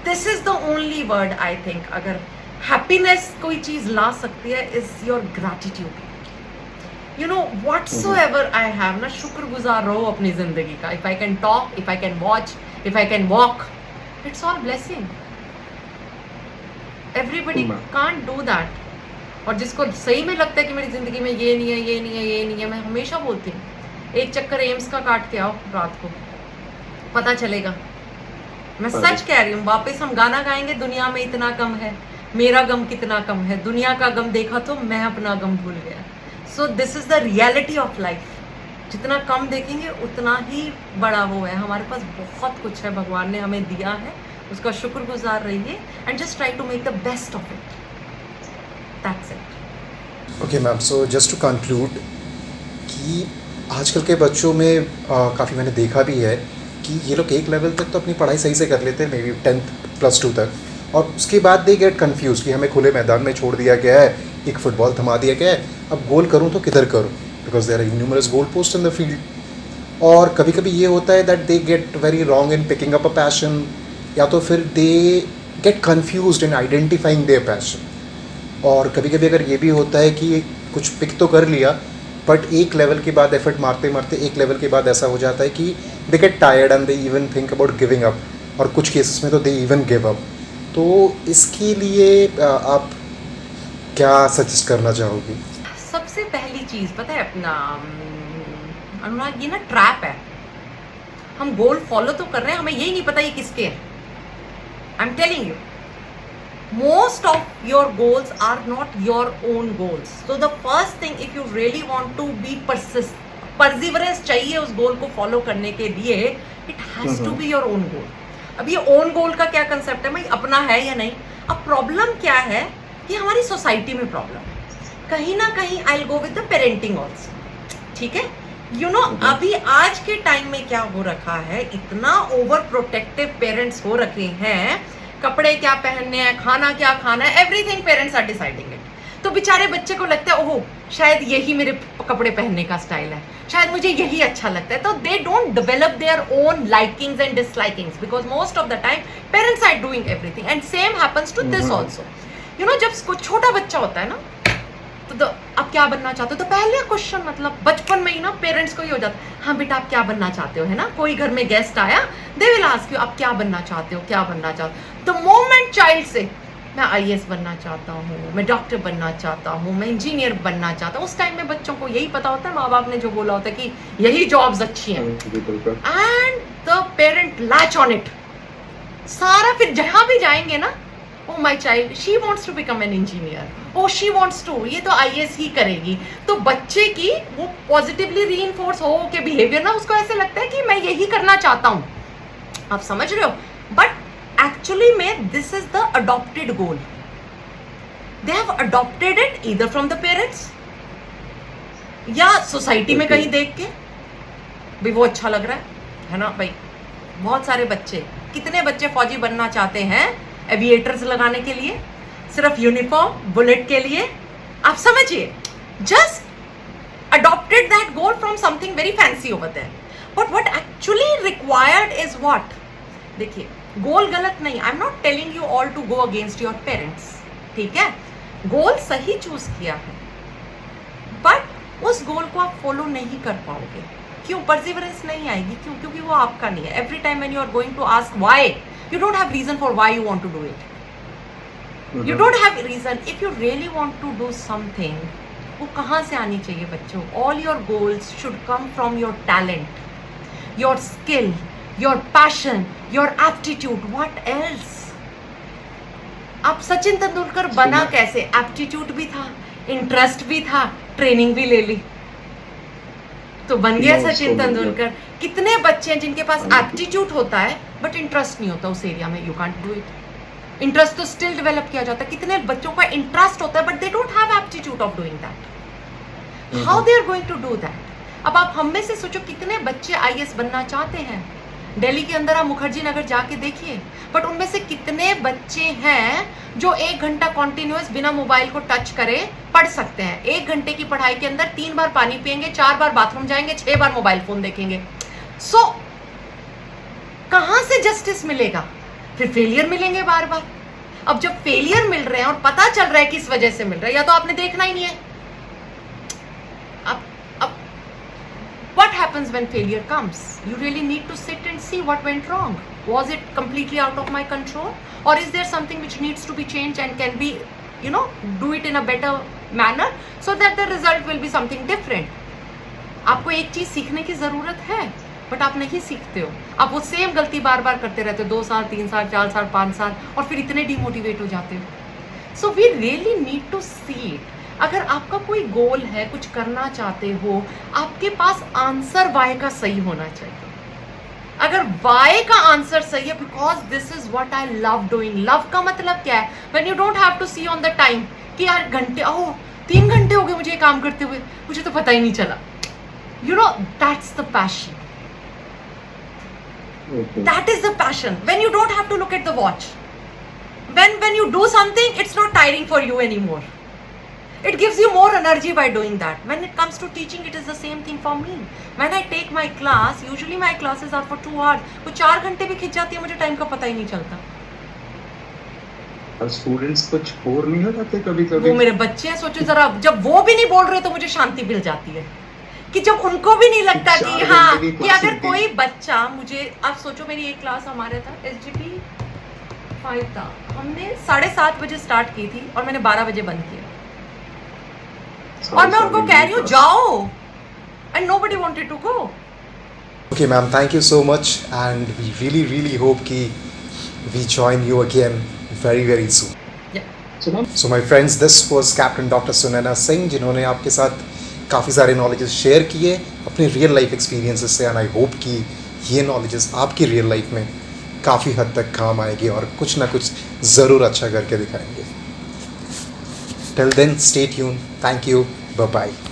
this is the only word I think. अगर हैप्पीनेस कोई चीज ला सकती है, is your gratitude. You know, whatsoever I have ना, शुक्रगुजार रहो अपनी जिंदगी का। If I can talk, if I can watch, if I can walk, it's all blessing. Everybody can't do that. और जिसको सही में लगता है कि मेरी जिंदगी में ये नहीं है, ये नहीं है, ये नहीं है, मैं हमेशा बोलती हूँ, एक चक्कर एम्स का काट के आओ रात को, पता चलेगा। मैं सच कह रही हूँ। वापस हम गाना गाएंगे, दुनिया में इतना कम है, मेरा गम कितना कम है, दुनिया का गम देखा तो मैं अपना गम भूल गया। सो this is the reality of life. जितना कम देखेंगे उतना ही बड़ा वो है। हमारे पास बहुत कुछ है, भगवान ने हमें दिया है, उसका शुक्रगुजार रहिए, and just try to make the best of it. That's it. Okay ma'am, so just to conclude कि आजकल के बच्चों में काफ़ी मैंने देखा भी है कि ये लोग एक लेवल तक तो अपनी पढ़ाई सही से कर लेते हैं, मे बी 10th +2 तक, और उसके बाद दे गेट कन्फ्यूज कि हमें खुले मैदान में छोड़ दिया गया है, एक फुटबॉल थमा दिया गया है, अब गोल करूँ तो किधर करूँ, because there are numerous goal post in the field. और कभी कभी ये होता है that they get very wrong in picking up a passion, या तो फिर they get confuse in identifying their passion. और कभी कभी अगर ये भी होता है कि कुछ पिक तो कर लिया, बट एक लेवल के बाद एफर्ट मारते मारते एक लेवल के बाद ऐसा हो जाता है कि they get tired and they even think about giving up, और कुछ केसेस में तो दे इवन गिव अप। तो इसके लिए आप क्या सजेस्ट करना चाहोगी? सबसे पहली चीज पता है अपना अनुराग, ये ना ट्रैप है। हम गोल फॉलो तो कर रहे हैं, हमें यही नहीं पता ये किसके हैं। I am telling you, most of your goals are not your own goals. So the first thing, if you really want to be perseverance चाहिए उस गोल को फॉलो करने के लिए, it has to be your own goal. अब ये own goal का क्या कंसेप्ट है भाई, अपना है या नहीं? अब प्रॉब्लम क्या है कि हमारी सोसाइटी में प्रॉब्लम है कहीं ना कहीं। I will go with the parenting also, ठीक है? यू नो अभी आज के टाइम में क्या हो रखा है, इतना ओवर प्रोटेक्टिव पेरेंट्स हो रखे हैं, कपड़े क्या पहनने हैं, खाना क्या खाना है, everything parents are deciding it. तो बेचारे बच्चे को लगता है ओहो शायद यही मेरे कपड़े पहनने का स्टाइल है, शायद मुझे यही अच्छा लगता है। तो they don't develop their own likings and dislikings because most of the time parents are doing everything and same happens to this also. You know जब कोई छोटा बच्चा होता है ना, तो अब क्या बनना चाहते हो, तो पहले क्वेश्चन मतलब बचपन में ही ना पेरेंट्स को ही हो जाता है, हाँ बेटा आप क्या बनना चाहते हो, है ना? कोई घर में गेस्ट आया, दे विल आस्क यू आप क्या बनना चाहते हो, क्या बनना चाहते हो। द मोमेंट चाइल्ड से मैं आईएएस बनना चाहता हूँ, मैं डॉक्टर बनना चाहता हूँ, मैं इंजीनियर बनना चाहता हूँ, उस टाइम में बच्चों को यही पता होता है, माँ बाप ने जो बोला होता है कि यही जॉब्स अच्छी हैं, and the parent latch on it सारा। फिर जहां भी जाएंगे ना, oh my child she wants to become an engineer, oh she wants to, ये तो आईएएस ही करेगी। तो बच्चे की वो पॉजिटिवली रीइंफोर्स हो के बिहेवियर ना, उसको ऐसे लगता है कि मैं यही करना चाहता हूँ। आप समझ रहे हो? बट एक्चुअली में this is the adopted goal, they have adopted it either from the parents या सोसाइटी में कहीं देख के भी वो अच्छा लग रहा है ना भाई। बहुत सारे बच्चे, कितने बच्चे फौजी बनना चाहते हैं एविएटर्स लगाने के लिए, सिर्फ यूनिफॉर्म बुलेट के लिए। आप समझिए, just adopted that goal from something very fancy over there, but what actually required is what. देखिए गोल गलत नहीं, I am not telling you all to go against your parents, ठीक है? गोल सही चूज किया है, बट उस गोल को आप फॉलो नहीं कर पाओगे। क्यों? परसिवरेंस नहीं आएगी। क्यों? क्योंकि वो आपका नहीं है। Every time when you are going to ask why, you don't have reason for why you want to do it. You don't have reason. If you really want to do something, वो कहाँ से आनी चाहिए बच्चों? All your goals should come from your talent, your skill, your passion, your aptitude. What else? आप सचिन तेंदुलकर बना कैसे? Aptitude भी था, इंटरेस्ट भी था, ट्रेनिंग भी ले ली, तो बन गया सचिन तेंदुलकर। कितने बच्चे हैं जिनके पास एप्टीट्यूड होता है बट इंटरेस्ट नहीं होता उस एरिया में? You can't do it. Interest तो स्टिल डेवलप किया जाता है। कितने बच्चों का इंटरेस्ट होता है but they don't have aptitude of doing that. How they are going to do that? अब आप हम में से सोचो कितने बच्चे आईएएस बनना चाहते हैं। दिल्ली के अंदर आप मुखर्जी नगर जाके देखिए, बट उनमें से कितने बच्चे हैं जो 1 घंटा कॉन्टिन्यूअस बिना मोबाइल को टच करे पढ़ सकते हैं? 1 घंटे की पढ़ाई के अंदर 3 बार पानी पिएंगे, 4 बार बाथरूम जाएंगे, 6 बार मोबाइल फोन देखेंगे। सो कहां से जस्टिस मिलेगा? फिर फेलियर मिलेंगे बार बार। अब जब फेलियर मिल रहे हैं और पता चल रहा है किस वजह से मिल रहा है, या तो आपने देखना ही नहीं है। अब what happens when failure comes? You really need to sit and see what went wrong. Was it completely out of my control, or is there something which needs to be changed and can be, you know, do it in a better manner so that the result will be something different? आपको एक चीज सीखने की जरूरत है but आप नहीं सीखते हो। आप वो सेम गलती बार बार करते रहते हो, 2 साल 3 साल 4 साल 5 साल, और फिर इतने डिमोटिवेट हो जाते हो। So we really need to see it. अगर आपका कोई गोल है, कुछ करना चाहते हो, आपके पास आंसर वाई का सही होना चाहिए। अगर वाई का आंसर सही है, because this is what I love doing. Love का मतलब क्या है? When you don't have to see on the time कि यार घंटे, ओह 3 घंटे हो गए मुझे काम करते हुए, मुझे तो पता ही नहीं चला। You know that's the passion. That is the passion. When you don't have to look at the watch. When you do something, it's not tiring for you anymore. It gives you more energy by doing that. When it comes to teaching, it is the same thing for me. When I take my class, usually my classes are for 2 hours. वो 4 घंटे भी खिंच जाती है, मुझे time का पता ही नहीं चलता। और स्टूडेंट्स कुछ बोर नहीं हो जाते कभी-कभी? वो मेरे बच्चे हैं, सोचो जरा, जब वो भी नहीं बोल रहे तो मुझे शांति मिल जाती है कि जब उनको भी नहीं लगता कि 4 घंटे हाँ की कि अगर क्लास कोई बच्चा मुझे, आप सोचो मेरी एक क्लास हमारा था SGP 5 था, हमने 7:30 बजे स्टार्ट की थी और मैंने 12 बजे बंद किया, और मैं उनको कह रही हूँ जाओ, and nobody wanted to go. Okay, ma'am, thank you so much, and we really hope कि we join you again very soon. So ma'am, So my friends, this was Captain Dr. Sunaina Singh, जिन्होंने आपके साथ काफ़ी सारे knowledges share किए अपने real life experiences से, and I hope कि ये नॉलेजेस आपकी रियल लाइफ में काफ़ी हद तक काम आएगी और कुछ ना कुछ ज़रूर अच्छा करके दिखाएंगे. Till then, stay tuned. Thank you. Bye-bye.